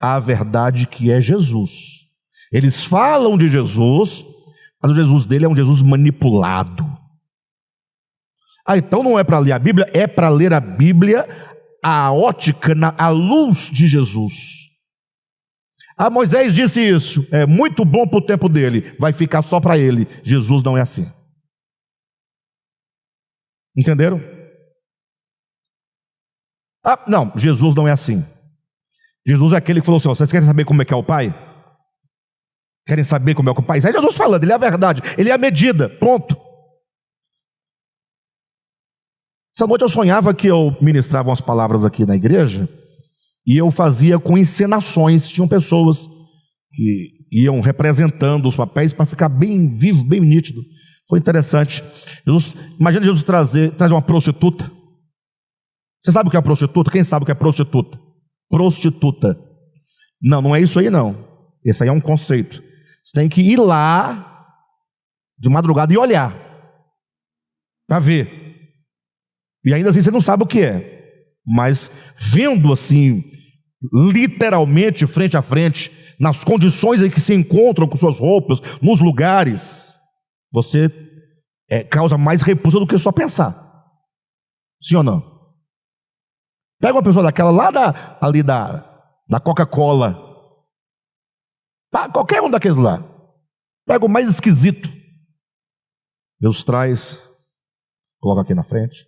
a verdade que é Jesus. Eles falam de Jesus, mas o Jesus dele é um Jesus manipulado. Então não é para ler a Bíblia, é para ler a Bíblia à ótica, à luz de Jesus. Moisés disse isso, é muito bom para o tempo dele, vai ficar só para ele. Jesus não é assim. Entenderam? Não, Jesus não é assim. Jesus é aquele que falou assim: vocês querem saber como é que é o Pai? Querem saber como é que é o Pai? Isso é Jesus falando, ele é a verdade, ele é a medida, ponto. Essa noite eu sonhava que eu ministrava umas palavras aqui na igreja, E eu fazia com encenações. Tinham pessoas que iam representando os papéis para ficar bem vivo, bem nítido. Foi interessante. Imagina Jesus trazer uma prostituta. Você sabe o que é prostituta? Quem sabe o que é prostituta? Prostituta. Não, não é isso aí não. Esse aí é um conceito. Você tem que ir lá de madrugada e olhar para ver. E ainda assim você não sabe o que é. Mas vendo assim, literalmente frente a frente, nas condições em que se encontram com suas roupas, nos lugares, você causa mais repulsa do que só pensar. Sim ou não? Pega uma pessoa daquela lá da Coca-Cola, qualquer um daqueles lá, pega o mais esquisito, Deus traz, coloca aqui na frente,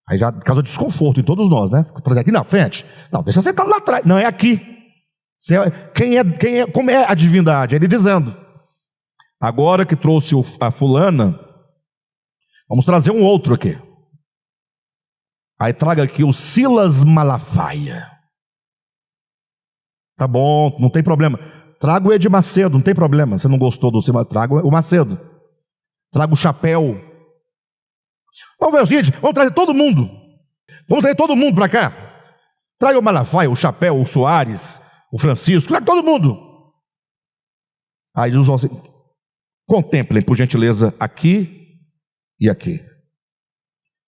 aí já causa desconforto em todos nós, né? Trazer aqui na frente, não, deixa sentado lá atrás, não, é aqui. Como é a divindade? Ele dizendo, agora que trouxe a fulana, vamos trazer um outro aqui. Aí traga aqui o Silas Malafaia. Tá bom, não tem problema. Traga o Edir Macedo, não tem problema. Você não gostou do Silas, traga o Macedo. Traga o Chapéu. Vamos ver o seguinte, vamos trazer todo mundo. Vamos trazer todo mundo para cá. Traga o Malafaia, o Chapéu, o Soares, o Francisco, traga todo mundo. Aí Jesus fala assim, contemplem, por gentileza, aqui e aqui.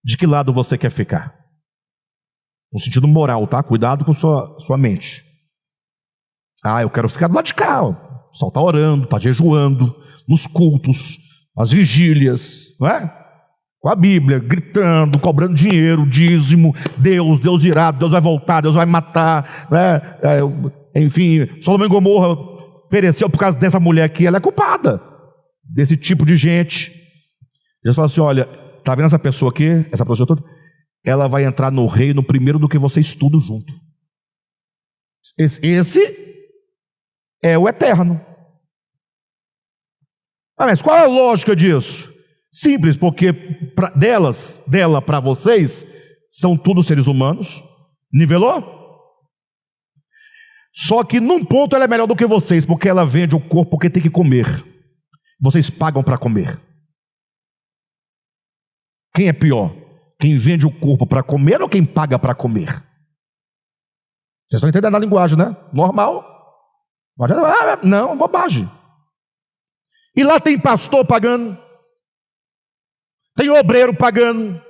De que lado você quer ficar? No sentido moral, tá? Cuidado com sua mente. Eu quero ficar do lado de cá. O pessoal está orando, está jejuando, nos cultos, nas vigílias, não é? Com a Bíblia, gritando, cobrando dinheiro, dízimo, Deus irá, Deus vai voltar, Deus vai matar, né? Enfim, Sodoma e Gomorra pereceu por causa dessa mulher aqui, ela é culpada desse tipo de gente. Jesus fala assim, olha, tá vendo essa pessoa aqui, essa prostituta? Ela vai entrar no reino primeiro do que vocês tudo junto. Esse é o eterno. Mas qual é a lógica disso? Simples, porque dela para vocês, são todos seres humanos. Nivelou? Só que num ponto ela é melhor do que vocês, porque ela vende o corpo porque tem que comer. Vocês pagam para comer. Quem é pior? Quem vende o corpo para comer ou quem paga para comer? Vocês estão entendendo a linguagem, né? Normal. Não, bobagem. E lá tem pastor pagando. Tem obreiro pagando.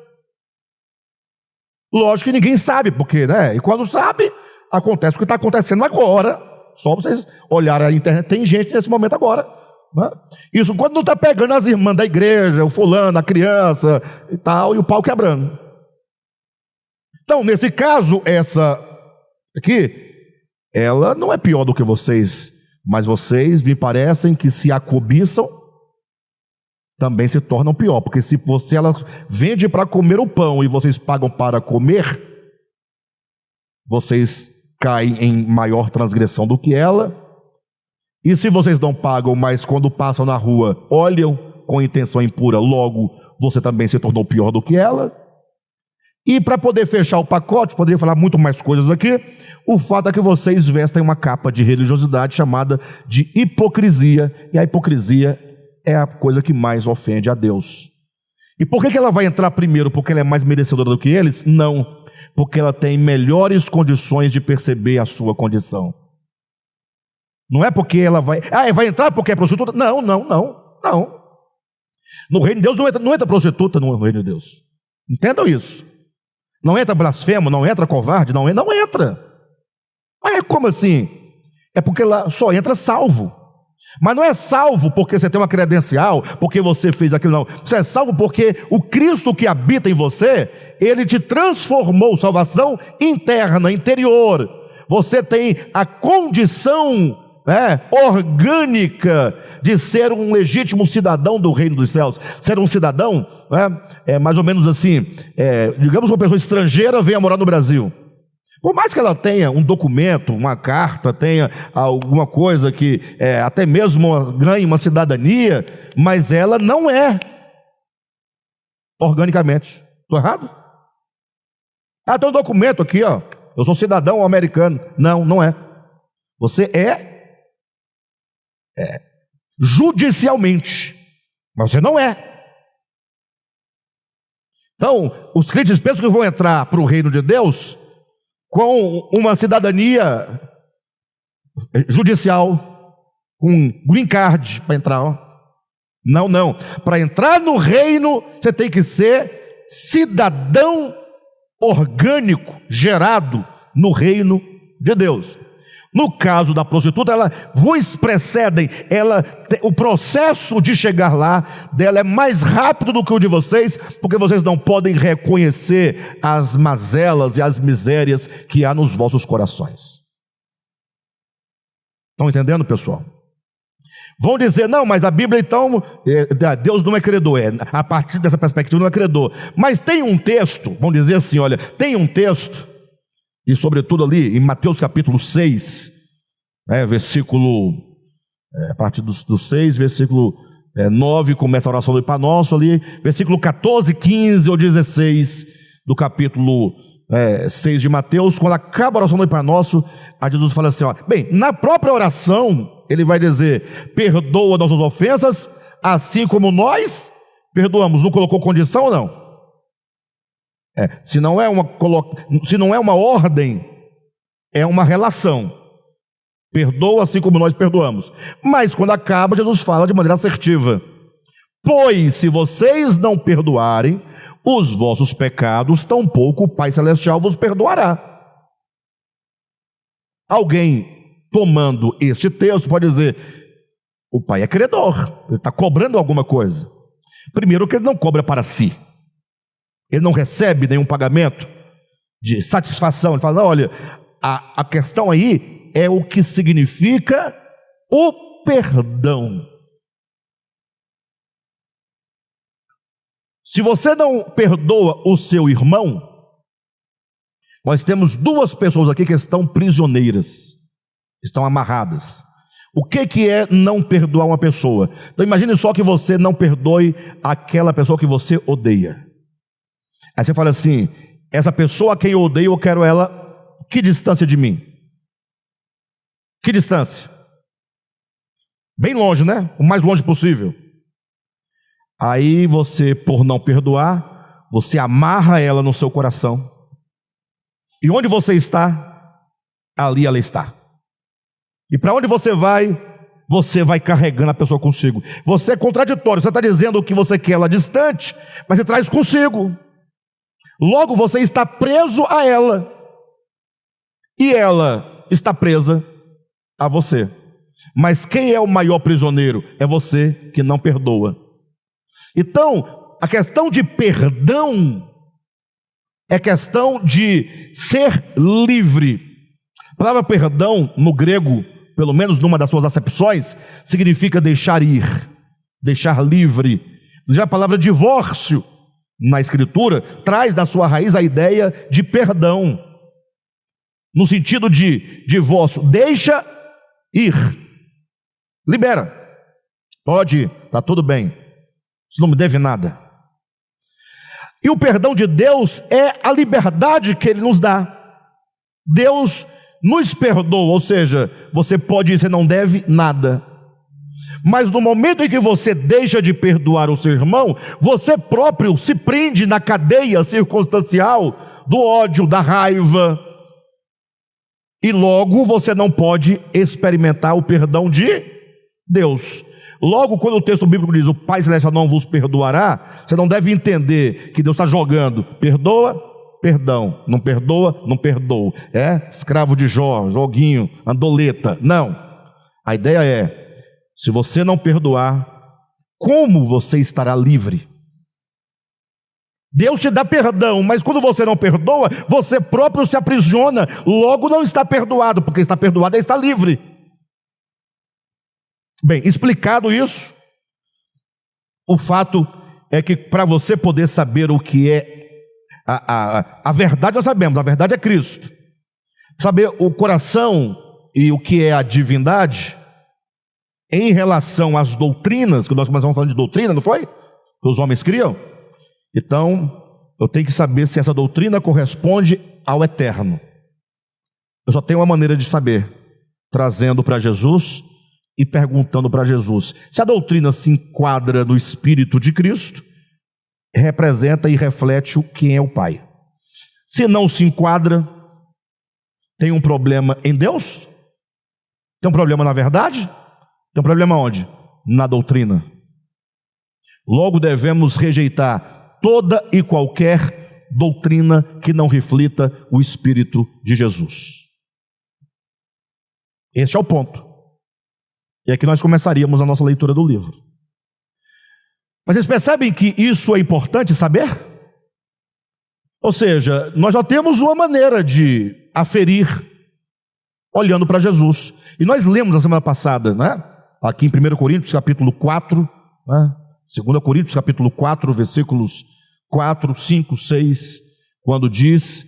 Lógico que ninguém sabe, porque, né? E quando sabe, acontece o que está acontecendo agora. Só vocês olharem a internet, tem gente nesse momento agora. Né? Isso quando não está pegando as irmãs da igreja, o fulano, a criança e tal, e o pau quebrando. Então, nesse caso, essa aqui, ela não é pior do que vocês, mas vocês me parecem que se a cobiçam, também se tornam pior, porque se ela vende para comer o pão e vocês pagam para comer, vocês caem em maior transgressão do que ela. E se vocês não pagam, mas quando passam na rua olham com intenção impura, logo você também se tornou pior do que ela. E para poder fechar o pacote, poderia falar muito mais coisas aqui, o fato é que vocês vestem uma capa de religiosidade chamada de hipocrisia, e a hipocrisia é a coisa que mais ofende a Deus. E por que ela vai entrar primeiro? Porque ela é mais merecedora do que eles? Não, porque ela tem melhores condições de perceber a sua condição. Não é porque ela vai entrar porque é prostituta? Não. No reino de Deus não entra prostituta no reino de Deus. Entendam isso. Não entra blasfemo, não entra covarde, não entra. Mas como assim? É porque lá só entra salvo. Mas não é salvo porque você tem uma credencial, porque você fez aquilo, não. Você é salvo porque o Cristo que habita em você, Ele te transformou, salvação interna, interior. Você tem a condição orgânica de ser um legítimo cidadão do reino dos céus. Ser um cidadão, é mais ou menos assim, digamos que uma pessoa estrangeira venha morar no Brasil. Por mais que ela tenha um documento, uma carta, tenha alguma coisa que até mesmo ganhe uma cidadania, mas ela não é organicamente. Estou errado? Tem um documento aqui, ó. eu sou cidadão americano. Não, não é. Você é judicialmente, mas você não é. Então, os crentes pensam que vão entrar para o reino de Deus com uma cidadania judicial, com green card para entrar. Ó. Não, não. Para entrar no reino, você tem que ser cidadão orgânico, gerado no reino de Deus. No caso da prostituta, ela vos precedem, o processo de chegar lá dela é mais rápido do que o de vocês, porque vocês não podem reconhecer as mazelas e as misérias que há nos vossos corações. Estão entendendo, pessoal? Vão dizer, não, mas a Bíblia então, Deus não é credor, a partir dessa perspectiva não é credor. Mas tem um texto, vão dizer assim, olha, tem um texto, e sobretudo ali em Mateus capítulo 6, versículo, a partir do 6, versículo 9, começa a oração do Pai Nosso ali, versículo 14, 15 ou 16 do capítulo 6 de Mateus, quando acaba a oração do Pai Nosso, a Jesus fala assim, ó, bem, na própria oração, ele vai dizer, perdoa nossas ofensas, assim como nós perdoamos. Não colocou condição ou não? Se não é uma ordem, é uma relação. Perdoa assim como nós perdoamos. Mas quando acaba, Jesus fala de maneira assertiva. Pois se vocês não perdoarem os vossos pecados, tampouco o Pai Celestial vos perdoará. Alguém tomando este texto pode dizer, o Pai é credor, ele está cobrando alguma coisa. Primeiro que ele não cobra para si. Ele não recebe nenhum pagamento de satisfação. Ele fala, não, olha, a questão aí é o que significa o perdão. Se você não perdoa o seu irmão, nós temos duas pessoas aqui que estão prisioneiras, estão amarradas. O que é não perdoar uma pessoa? Então imagine só que você não perdoe aquela pessoa que você odeia. Aí você fala assim, essa pessoa a quem eu odeio, eu quero ela, que distância de mim? Que distância? Bem longe, né? O mais longe possível. Aí você, por não perdoar, você amarra ela no seu coração. E onde você está, ali ela está. E para onde você vai carregando a pessoa consigo. Você é contraditório, você está dizendo que você quer ela distante, mas você traz consigo. Logo você está preso a ela, e ela está presa a você. Mas quem é o maior prisioneiro? É você que não perdoa. Então, a questão de perdão é questão de ser livre. A palavra perdão, no grego, pelo menos numa das suas acepções, significa deixar ir, deixar livre. Já a palavra divórcio, na Escritura, traz da sua raiz a ideia de perdão, no sentido de divórcio, deixa ir, libera, pode ir, está tudo bem, você não me deve nada. E o perdão de Deus é a liberdade que Ele nos dá. Deus nos perdoa, ou seja, você pode ir, você não deve nada. Mas no momento em que você deixa de perdoar o seu irmão, você próprio se prende na cadeia circunstancial do ódio, da raiva. E logo você não pode experimentar o perdão de Deus. Logo, quando o texto bíblico diz, o Pai Celestial não vos perdoará, você não deve entender que Deus está jogando, perdoa, perdão, não perdoa, não perdoa. Escravo de Jó, joguinho, andoleta. Não. A ideia é, se você não perdoar, como você estará livre? Deus te dá perdão, mas quando você não perdoa, você próprio se aprisiona, logo não está perdoado, porque está perdoado é estar livre. Bem, explicado isso, o fato é que para você poder saber o que é a verdade, nós sabemos, a verdade é Cristo. Saber o coração e o que é a divindade, em relação às doutrinas, que nós começamos falando de doutrina, não foi? Que os homens criam. Então, eu tenho que saber se essa doutrina corresponde ao eterno. Eu só tenho uma maneira de saber: trazendo para Jesus e perguntando para Jesus. Se a doutrina se enquadra no Espírito de Cristo, representa e reflete quem é o Pai. Se não se enquadra, tem um problema em Deus? Tem um problema na verdade? Tem um problema onde? Na doutrina. Logo devemos rejeitar toda e qualquer doutrina que não reflita o Espírito de Jesus. Este é o ponto. E aqui nós começaríamos a nossa leitura do livro. Mas vocês percebem que isso é importante saber? Ou seja, nós já temos uma maneira de aferir olhando para Jesus. E nós lemos na semana passada, né? Aqui em 1 Coríntios capítulo 4, né? 2 Coríntios capítulo 4, versículos 4, 5, 6, quando diz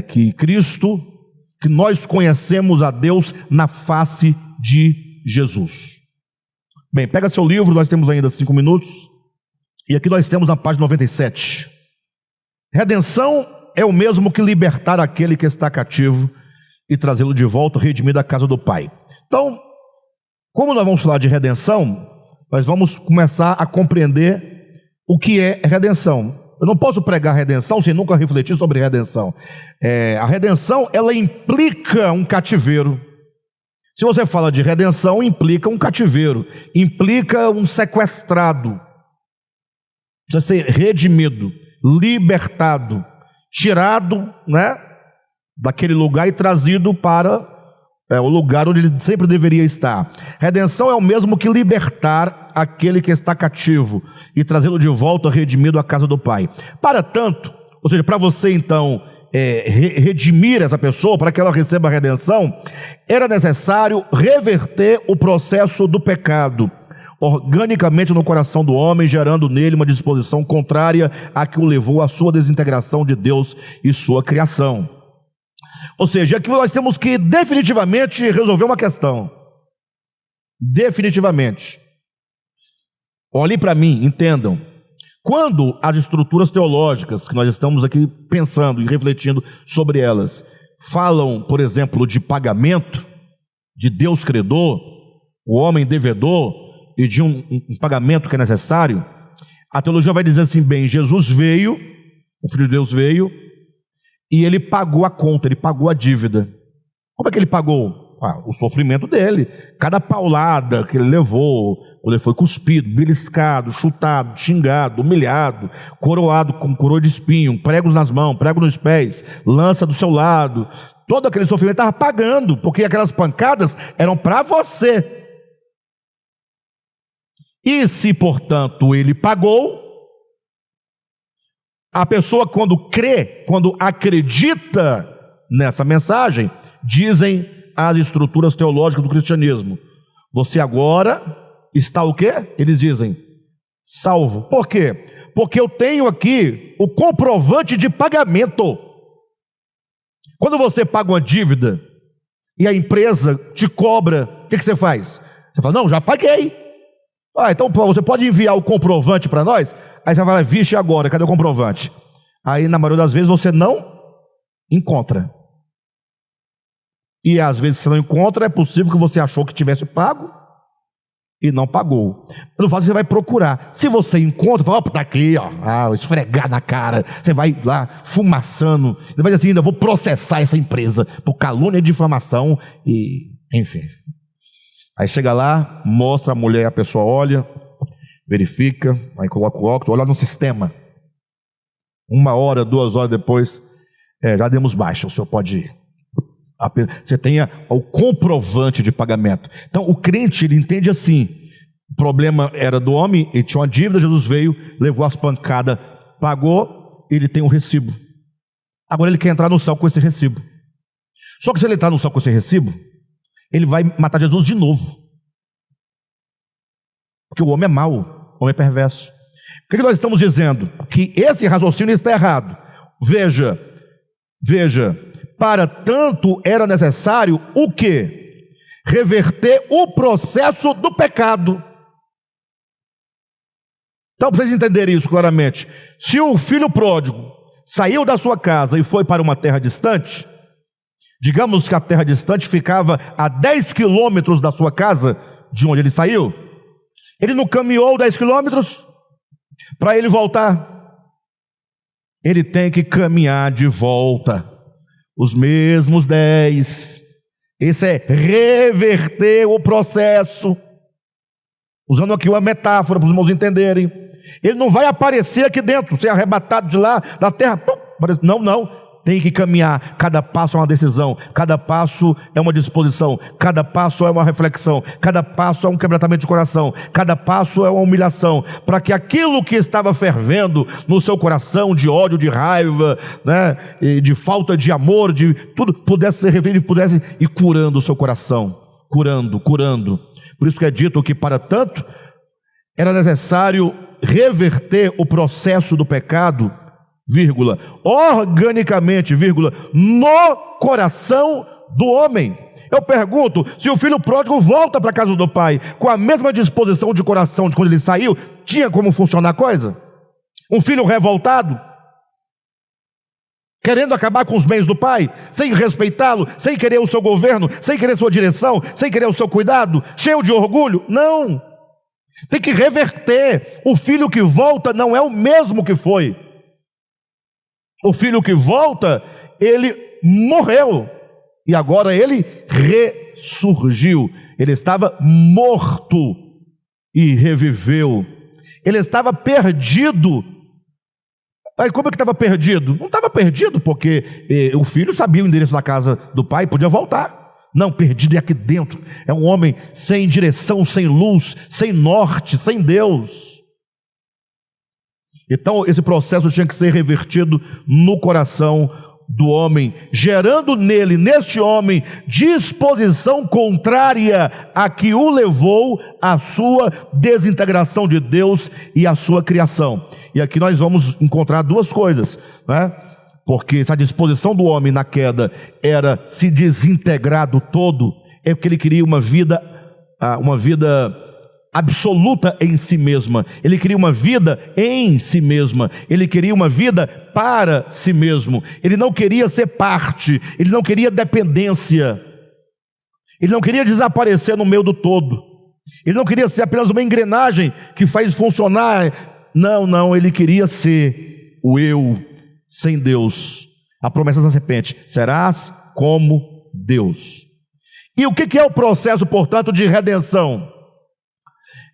que Cristo, que nós conhecemos a Deus na face de Jesus. Bem, pega seu livro, nós temos ainda 5 minutos, e aqui nós temos na página 97. Redenção é o mesmo que libertar aquele que está cativo e trazê-lo de volta, redimido à casa do Pai. Então, como nós vamos falar de redenção, nós vamos começar a compreender o que é redenção. Eu não posso pregar redenção sem nunca refletir sobre redenção. A redenção, ela implica um cativeiro. Se você fala de redenção, implica um cativeiro, implica um sequestrado. Precisa ser redimido, libertado, tirado, né, daquele lugar e trazido para o lugar onde ele sempre deveria estar. Redenção é o mesmo que libertar aquele que está cativo e trazê-lo de volta redimido à casa do Pai. Para tanto, ou seja, para você então redimir essa pessoa, para que ela receba a redenção, era necessário reverter o processo do pecado organicamente no coração do homem, gerando nele uma disposição contrária à que o levou à sua desintegração de Deus e sua criação. Ou seja, aqui nós temos que definitivamente resolver uma questão. Definitivamente. Olhem para mim, entendam. Quando as estruturas teológicas que nós estamos aqui pensando e refletindo sobre elas falam, por exemplo, de pagamento, de Deus credor, o homem devedor, e de um pagamento que é necessário, a teologia vai dizer assim: bem, Jesus veio, o Filho de Deus veio, e ele pagou a conta, ele pagou a dívida. Como é que ele pagou? O sofrimento dele, cada paulada que ele levou, quando ele foi cuspido, beliscado, chutado, xingado, humilhado, coroado com coroa de espinho, pregos nas mãos, prego nos pés, lança do seu lado, todo aquele sofrimento estava pagando, porque aquelas pancadas eram para você. E se, portanto, ele pagou, a pessoa quando crê, quando acredita nessa mensagem, dizem as estruturas teológicas do cristianismo: você agora está o quê? Eles dizem: salvo. Por quê? Porque eu tenho aqui o comprovante de pagamento. Quando você paga uma dívida e a empresa te cobra, o que você faz? Você fala: não, já paguei. Então você pode enviar o comprovante para nós? Aí você vai: vixe, agora, cadê o comprovante? Aí na maioria das vezes você não encontra. E às vezes você não encontra, é possível que você achou que tivesse pago e não pagou. No caso, você vai procurar. Se você encontra, fala: opa, tá aqui, ó, esfregar na cara. Você vai lá fumaçando, você vai dizer assim: ainda vou processar essa empresa por calúnia e difamação, e enfim. Aí chega lá, mostra a mulher, a pessoa olha, verifica, aí coloca o óculos, olha no sistema. 1 hora, 2 horas depois, já demos baixa, o senhor pode ir. Você tenha o comprovante de pagamento. Então o crente, ele entende assim: o problema era do homem, ele tinha uma dívida, Jesus veio, levou as pancadas, pagou, ele tem um recibo. Agora ele quer entrar no céu com esse recibo. Só que se ele entrar no céu com esse recibo, ele vai matar Jesus de novo. Porque o homem é mau, o homem é perverso. O que nós estamos dizendo? Que esse raciocínio está errado. Veja, para tanto era necessário o quê? Reverter o processo do pecado. Então, para vocês entenderem isso claramente, se o filho pródigo saiu da sua casa e foi para uma terra distante, Digamos que a terra distante ficava a 10 quilômetros da sua casa, de onde ele saiu. Ele não caminhou 10 quilômetros para ele voltar. Ele tem que caminhar de volta os mesmos 10. Isso é reverter o processo. Usando aqui uma metáfora para os irmãos entenderem. Ele não vai aparecer aqui dentro, ser arrebatado de lá, da terra. Não. Tem que caminhar. Cada passo é uma decisão. Cada passo é uma disposição. Cada passo é uma reflexão. Cada passo é um quebrantamento de coração. Cada passo é uma humilhação. Para que aquilo que estava fervendo no seu coração, de ódio, de raiva, né, de falta de amor, de tudo, pudesse ser referido, pudesse ir curando o seu coração. Curando. Por isso que é dito que para tanto era necessário reverter o processo do pecado, organicamente, no coração do homem. Eu pergunto, se o filho pródigo volta para a casa do pai com a mesma disposição de coração de quando ele saiu, tinha como funcionar a coisa? Um filho revoltado, querendo acabar com os bens do pai, sem respeitá-lo, sem querer o seu governo, sem querer sua direção, sem querer o seu cuidado, cheio de orgulho? Não. Tem que reverter. O filho que volta não é o mesmo que foi. O filho que volta, ele morreu e agora ele ressurgiu. Ele estava morto e reviveu. Ele estava perdido. Aí como é que estava perdido? Não estava perdido porque o filho sabia o endereço da casa do pai, podia voltar. Não, perdido é aqui dentro. É um homem sem direção, sem luz, sem norte, sem Deus. Então esse processo tinha que ser revertido no coração do homem, gerando nele, neste homem, disposição contrária a que o levou à sua desintegração de Deus e à sua criação. E aqui nós vamos encontrar duas coisas, né? Porque se a disposição do homem na queda era se desintegrar do todo, é porque ele queria uma vida absoluta em si mesma. Ele queria uma vida em si mesma. Ele queria uma vida para si mesmo. Ele não queria ser parte. Ele não queria dependência. Ele não queria desaparecer no meio do todo. Ele não queria ser apenas uma engrenagem que faz funcionar. Não. Ele queria ser o eu sem Deus. A promessa da serpente: serás como Deus. E o que é o processo, portanto, de redenção?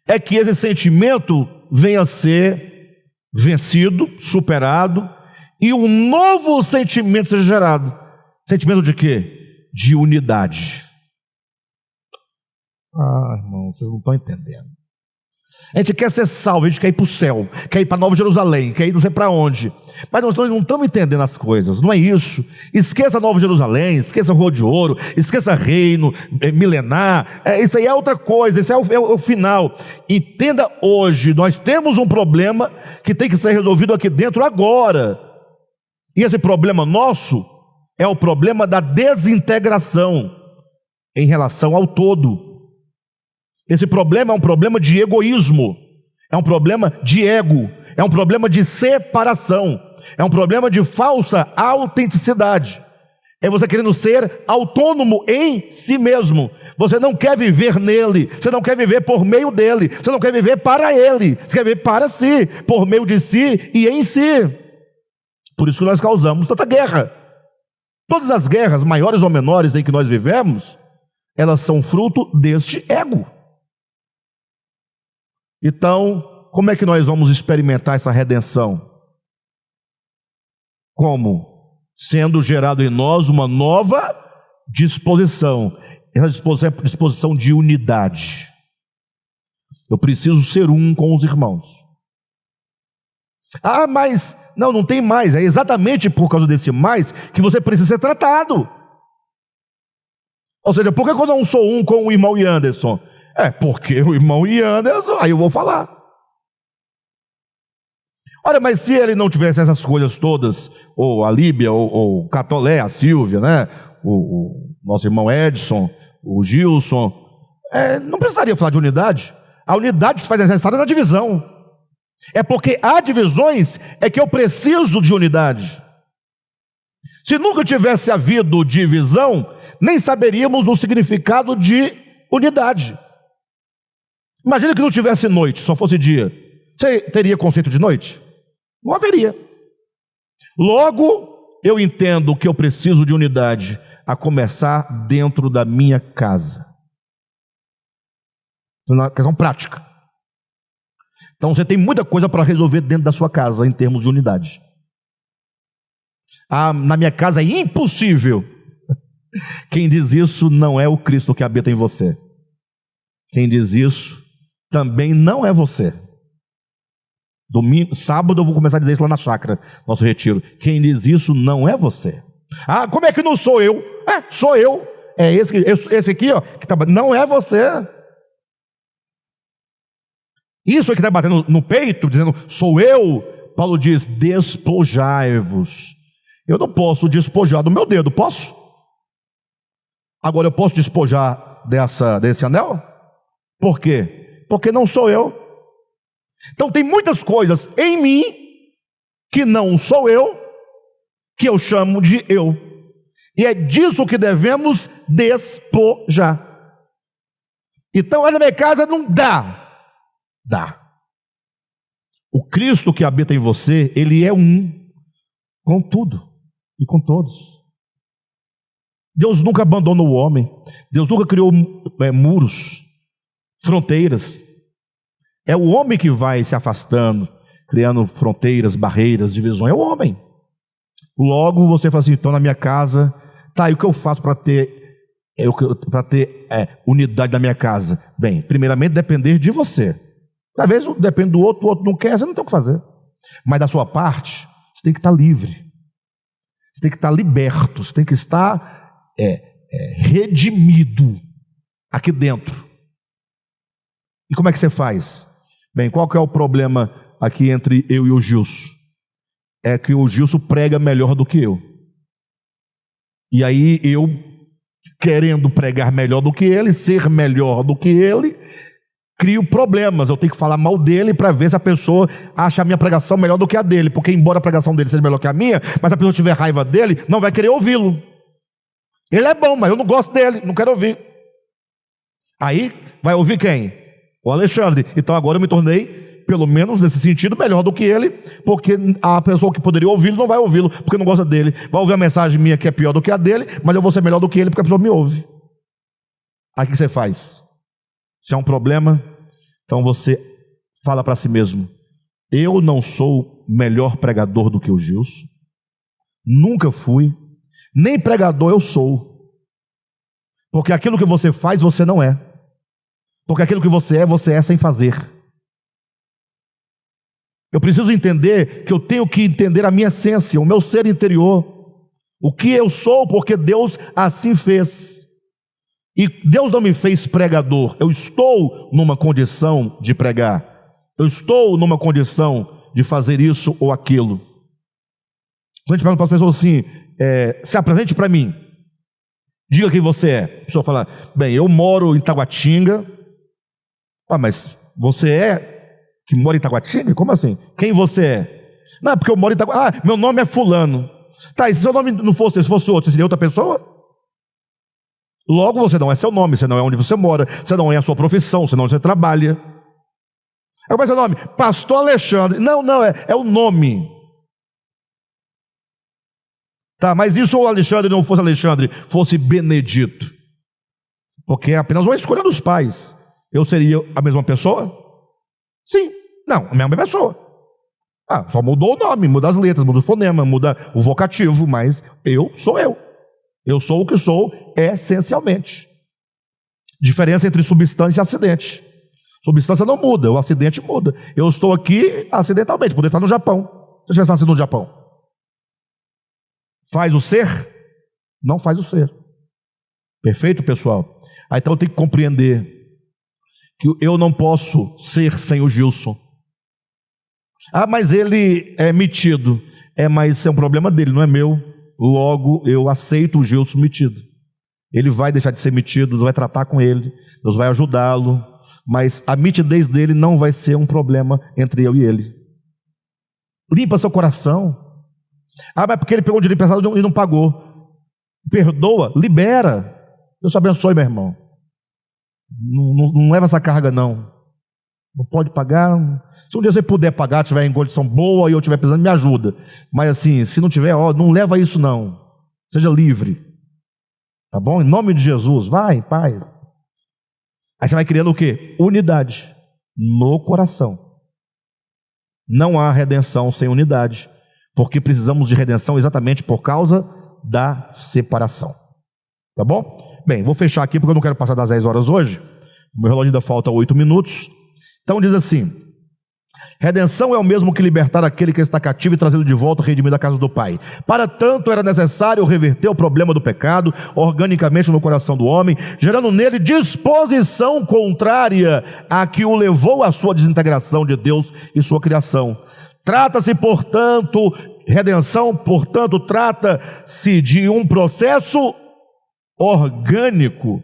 É que esse sentimento venha a ser vencido, superado, e um novo sentimento seja gerado. Sentimento de quê? De unidade. Irmão, vocês não estão entendendo. A gente quer ser salvo, a gente quer ir para o céu, quer ir para Nova Jerusalém, quer ir não sei para onde. Mas nós não estamos entendendo as coisas, não é isso. Esqueça Nova Jerusalém, esqueça Rua de Ouro, esqueça reino milenar. Isso aí é outra coisa, isso é o final. Entenda hoje, nós temos um problema que tem que ser resolvido aqui dentro agora. E esse problema nosso é o problema da desintegração em relação ao todo. Esse problema é um problema de egoísmo, é um problema de ego, é um problema de separação, é um problema de falsa autenticidade. É você querendo ser autônomo em si mesmo. Você não quer viver nele, você não quer viver por meio dele, você não quer viver para ele, você quer viver para si, por meio de si e em si. Por isso que nós causamos tanta guerra. Todas as guerras, maiores ou menores em que nós vivemos, elas são fruto deste ego. Então, como é que nós vamos experimentar essa redenção? Como? Sendo gerado em nós uma nova disposição. Essa disposição é a disposição de unidade. Eu preciso ser um com os irmãos. Mas não tem mais. É exatamente por causa desse mais que você precisa ser tratado. Ou seja, por que eu não sou um com o irmão Anderson? Porque o irmão Anderson, aí eu vou falar. Olha, mas se ele não tivesse essas coisas todas, ou a Líbia, ou o Catolé, a Silvia, né? O nosso irmão Edson, o Gilson, não precisaria falar de unidade. A unidade se faz necessária na divisão. É porque há divisões é que eu preciso de unidade. Se nunca tivesse havido divisão, nem saberíamos o significado de unidade. Imagina que não tivesse noite, só fosse dia. Você teria conceito de noite? Não haveria. Logo, eu entendo que eu preciso de unidade, a começar dentro da minha casa. É uma questão prática. Então você tem muita coisa para resolver dentro da sua casa em termos de unidade. Na minha casa é impossível. Quem diz isso não é o Cristo que habita em você. Quem diz isso também não é você. Sábado eu vou começar a dizer isso lá na chácara, nosso retiro. Quem diz isso não é você. Como é que não sou eu? Sou eu. É esse aqui, ó, que tá, não é você. Isso é que está batendo no peito, dizendo, sou eu. Paulo diz, despojai-vos. Eu não posso despojar do meu dedo, posso? Agora eu posso despojar desse anel? Por quê? Porque não sou eu. Então tem muitas coisas em mim que não sou eu, que eu chamo de eu. E é disso que devemos despojar. Então, na minha casa não dá. Dá. O Cristo que habita em você, ele é um com tudo e com todos. Deus nunca abandonou o homem. Deus nunca criou muros, fronteiras. É o homem que vai se afastando, criando fronteiras, barreiras, divisões. É o homem. Logo você fala assim, então na minha casa, tá, e o que eu faço para ter unidade na minha casa? Bem, primeiramente depender de você. Talvez depende do outro, o outro não quer, você não tem o que fazer. Mas da sua parte, você tem que estar livre. Você tem que estar liberto, você tem que estar redimido aqui dentro. E como é que você faz? Bem, qual que é o problema aqui entre eu e o Gilson? É que o Gilson prega melhor do que eu. E aí eu, querendo pregar melhor do que ele, ser melhor do que ele, crio problemas. Eu tenho que falar mal dele para ver se a pessoa acha a minha pregação melhor do que a dele. Porque embora a pregação dele seja melhor que a minha, mas se a pessoa tiver raiva dele, não vai querer ouvi-lo. Ele é bom, mas eu não gosto dele, não quero ouvir. Aí vai ouvir quem? O Alexandre. Então agora eu me tornei, pelo menos nesse sentido, melhor do que ele, porque a pessoa que poderia ouvi-lo não vai ouvi-lo, porque não gosta dele. Vai ouvir a mensagem minha que é pior do que a dele, mas eu vou ser melhor do que ele, porque a pessoa me ouve. Aí o que você faz? Se é um problema, então você fala para si mesmo, eu não sou melhor pregador do que o Gilson, nunca fui, nem pregador eu sou, porque aquilo que você faz, você não é, porque aquilo que você é sem fazer. Eu preciso entender que eu tenho que entender a minha essência, o meu ser interior, o que eu sou, porque Deus assim fez. E Deus não me fez pregador, eu estou numa condição de pregar, eu estou numa condição de fazer isso ou aquilo. Quando a gente pergunta para as pessoas assim, se apresente para mim, diga quem você é. A pessoa fala, bem, eu moro em Taguatinga. Mas você que mora em Taguatinga? Como assim? Quem você é? Não, porque eu moro em Taguatinga. Meu nome é fulano. Tá, e se seu nome não fosse, se fosse outro, você seria outra pessoa? Logo você não é seu nome, você não é onde você mora, você não é a sua profissão, você não é onde você trabalha. Qual é seu nome? Pastor Alexandre. Não, é o nome. Tá, mas e se o Alexandre não fosse Alexandre, fosse Benedito? Porque é apenas uma escolha dos pais. Eu seria a mesma pessoa? Sim. Não, a mesma pessoa. Só mudou o nome, muda as letras, muda o fonema, muda o vocativo, mas eu sou eu. Eu sou o que sou essencialmente. Diferença entre substância e acidente. Substância não muda, o acidente muda. Eu estou aqui acidentalmente, poderia estar no Japão. Se eu tivesse nascido no Japão. Faz o ser? Não faz o ser. Perfeito, pessoal? Então eu tenho que compreender que eu não posso ser sem o Gilson. Mas ele é metido. Mas isso é um problema dele, não é meu. Logo eu aceito o Gilson metido. Ele vai deixar de ser metido, Deus vai tratar com ele, Deus vai ajudá-lo, mas a mitidez dele não vai ser um problema entre eu e ele. Limpa seu coração. Ah, mas porque ele pegou um dinheiro emprestado e não pagou. Perdoa, libera. Deus te abençoe, meu irmão. Não leva essa carga, não. Não pode pagar. Se um dia você puder pagar, tiver em condição boa e eu estiver precisando, me ajuda. Mas assim, se não tiver, não leva isso, não. Seja livre. Tá bom? Em nome de Jesus, vai em paz. Aí você vai criando o quê? Unidade no coração. Não há redenção sem unidade, porque precisamos de redenção exatamente por causa da separação. Tá bom? Bem, vou fechar aqui porque eu não quero passar das 10 horas hoje. O meu relógio ainda falta 8 minutos. Então diz assim: redenção é o mesmo que libertar aquele que está cativo e trazê-lo de volta, redimir da casa do Pai. Para tanto era necessário reverter o problema do pecado organicamente no coração do homem, gerando nele disposição contrária à que o levou à sua desintegração de Deus e sua criação. Trata-se, portanto, redenção, portanto, trata-se de um processo orgânico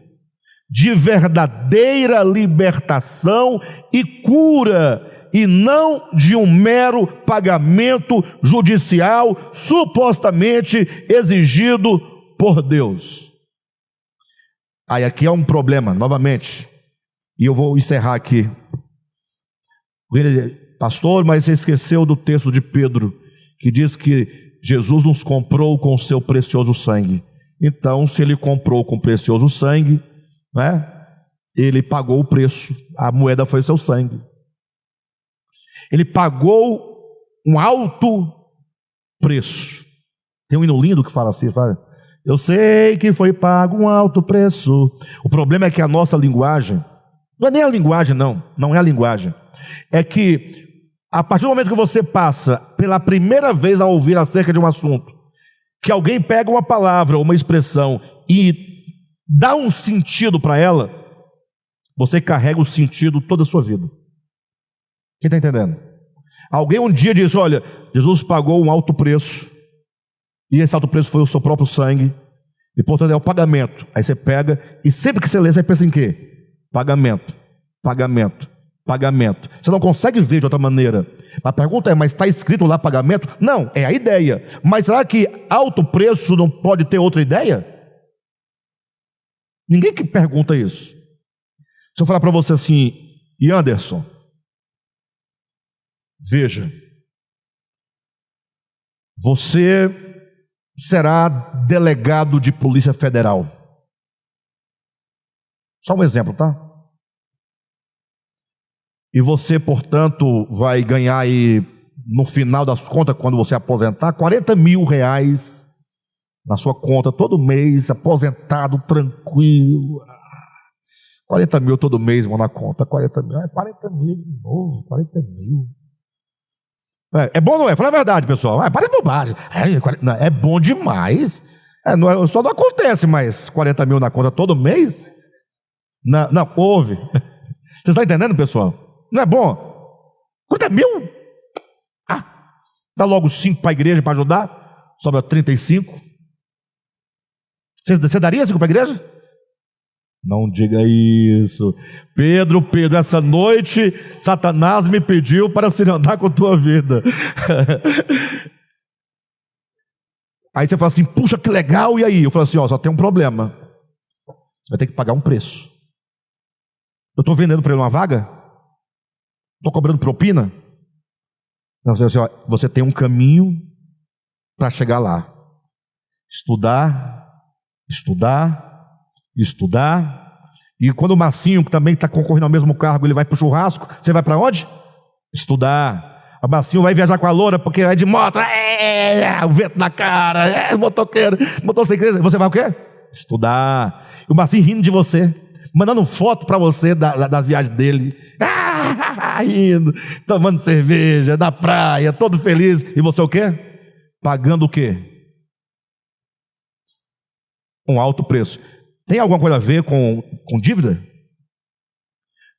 de verdadeira libertação e cura, e não de um mero pagamento judicial supostamente exigido por Deus. Aí aqui é um problema, novamente, e eu vou encerrar aqui. Pastor, mas você esqueceu do texto de Pedro, que diz que Jesus nos comprou com o seu precioso sangue. Então, se ele comprou com precioso sangue, né, ele pagou o preço, a moeda foi o seu sangue. Ele pagou um alto preço. Tem um hino lindo que fala assim, fala: eu sei que foi pago um alto preço. O problema é que a nossa linguagem, não é nem a linguagem, não é a linguagem, é que a partir do momento que você passa pela primeira vez a ouvir acerca de um assunto, que alguém pega uma palavra ou uma expressão e dá um sentido para ela, você carrega o sentido toda a sua vida. Quem está entendendo? Alguém um dia disse: olha, Jesus pagou um alto preço, e esse alto preço foi o seu próprio sangue, e portanto é o pagamento. Aí você pega, e sempre que você lê, você pensa em quê? Pagamento, pagamento, pagamento. Você não consegue ver de outra maneira. A pergunta é: mas está escrito lá pagamento? Não, é a ideia. Mas será que alto preço não pode ter outra ideia? Ninguém que pergunta isso. Se eu falar para você assim: e Anderson, veja, você será delegado de Polícia Federal. Só um exemplo, tá? E você, portanto, vai ganhar aí, no final das contas, quando você aposentar, R$40 mil na sua conta todo mês, aposentado, tranquilo. 40 mil todo mês, na conta. 40 mil, 40 mil de novo, 40 mil. É bom, não é? Fala a verdade, pessoal. Para de bobagem. É bom demais. Só não acontece mais 40 mil na conta todo mês. Não, ouve. Você está entendendo, pessoal? Não é bom? 40 mil? Dá logo 5 para a igreja para ajudar. Sobra 35. Você daria 5 para a igreja? Não diga isso. Pedro, essa noite Satanás me pediu para se andar com a tua vida. Aí você fala assim: puxa, que legal, e aí? Eu falo assim: só tem um problema. Você vai ter que pagar um preço. Eu estou vendendo para ele uma vaga? Estou cobrando propina? Não, você tem um caminho para chegar lá. Estudar, e quando o Marcinho, que também está concorrendo ao mesmo cargo, ele vai para o churrasco, você vai para onde? Estudar. O Marcinho vai viajar com a loura porque é de moto, o vento na cara, motoqueiro, motocicleta. Você vai o quê? Estudar. E o Marcinho rindo de você, mandando foto para você da viagem dele, rindo, tomando cerveja, na praia, todo feliz. E você o quê? Pagando o quê? Um alto preço. Tem alguma coisa a ver com dívida?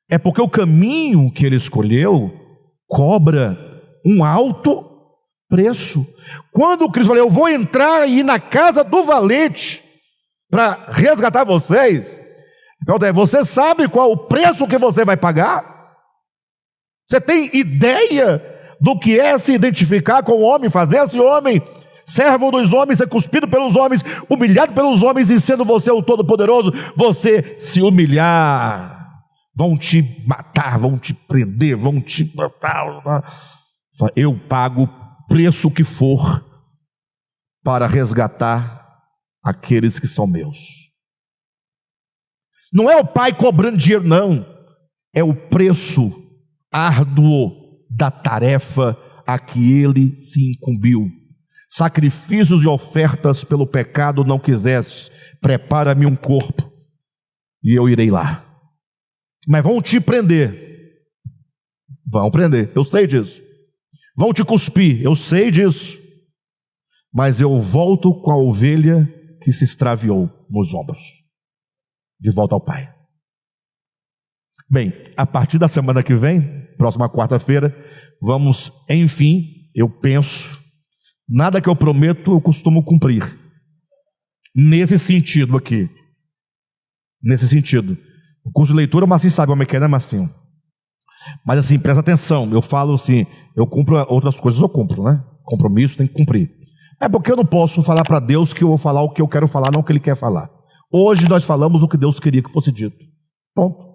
É porque o caminho que ele escolheu cobra um alto preço. Quando Cristo falou: eu vou entrar aí na casa do valente para resgatar vocês, você sabe qual o preço que você vai pagar? Você tem ideia do que é se identificar com o homem, fazer esse homem servo dos homens, ser cuspido pelos homens, humilhado pelos homens, e sendo você o Todo-Poderoso, você se humilhar. Vão te matar, vão te prender, vão te matar. Eu pago o preço que for para resgatar aqueles que são meus. Não é o pai cobrando dinheiro, não. É o preço árduo da tarefa a que ele se incumbiu. Sacrifícios e ofertas pelo pecado não quisestes. Prepara-me um corpo e eu irei lá. Mas vão te prender. Vão prender, eu sei disso. Vão te cuspir, eu sei disso. Mas eu volto com a ovelha que se extraviou nos ombros. De volta ao Pai. Bem, a partir da semana que vem, próxima quarta-feira, vamos, enfim, eu penso, nada que eu prometo eu costumo cumprir. Nesse sentido aqui. Nesse sentido. O curso de leitura, o Marcinho sabe como é que é, né, Marcinho? Mas assim, presta atenção, eu falo assim, eu cumpro outras coisas, eu cumpro, né? Compromisso tem que cumprir. É porque eu não posso falar para Deus que eu vou falar o que eu quero falar, não o que Ele quer falar. Hoje nós falamos o que Deus queria que fosse dito. Ponto.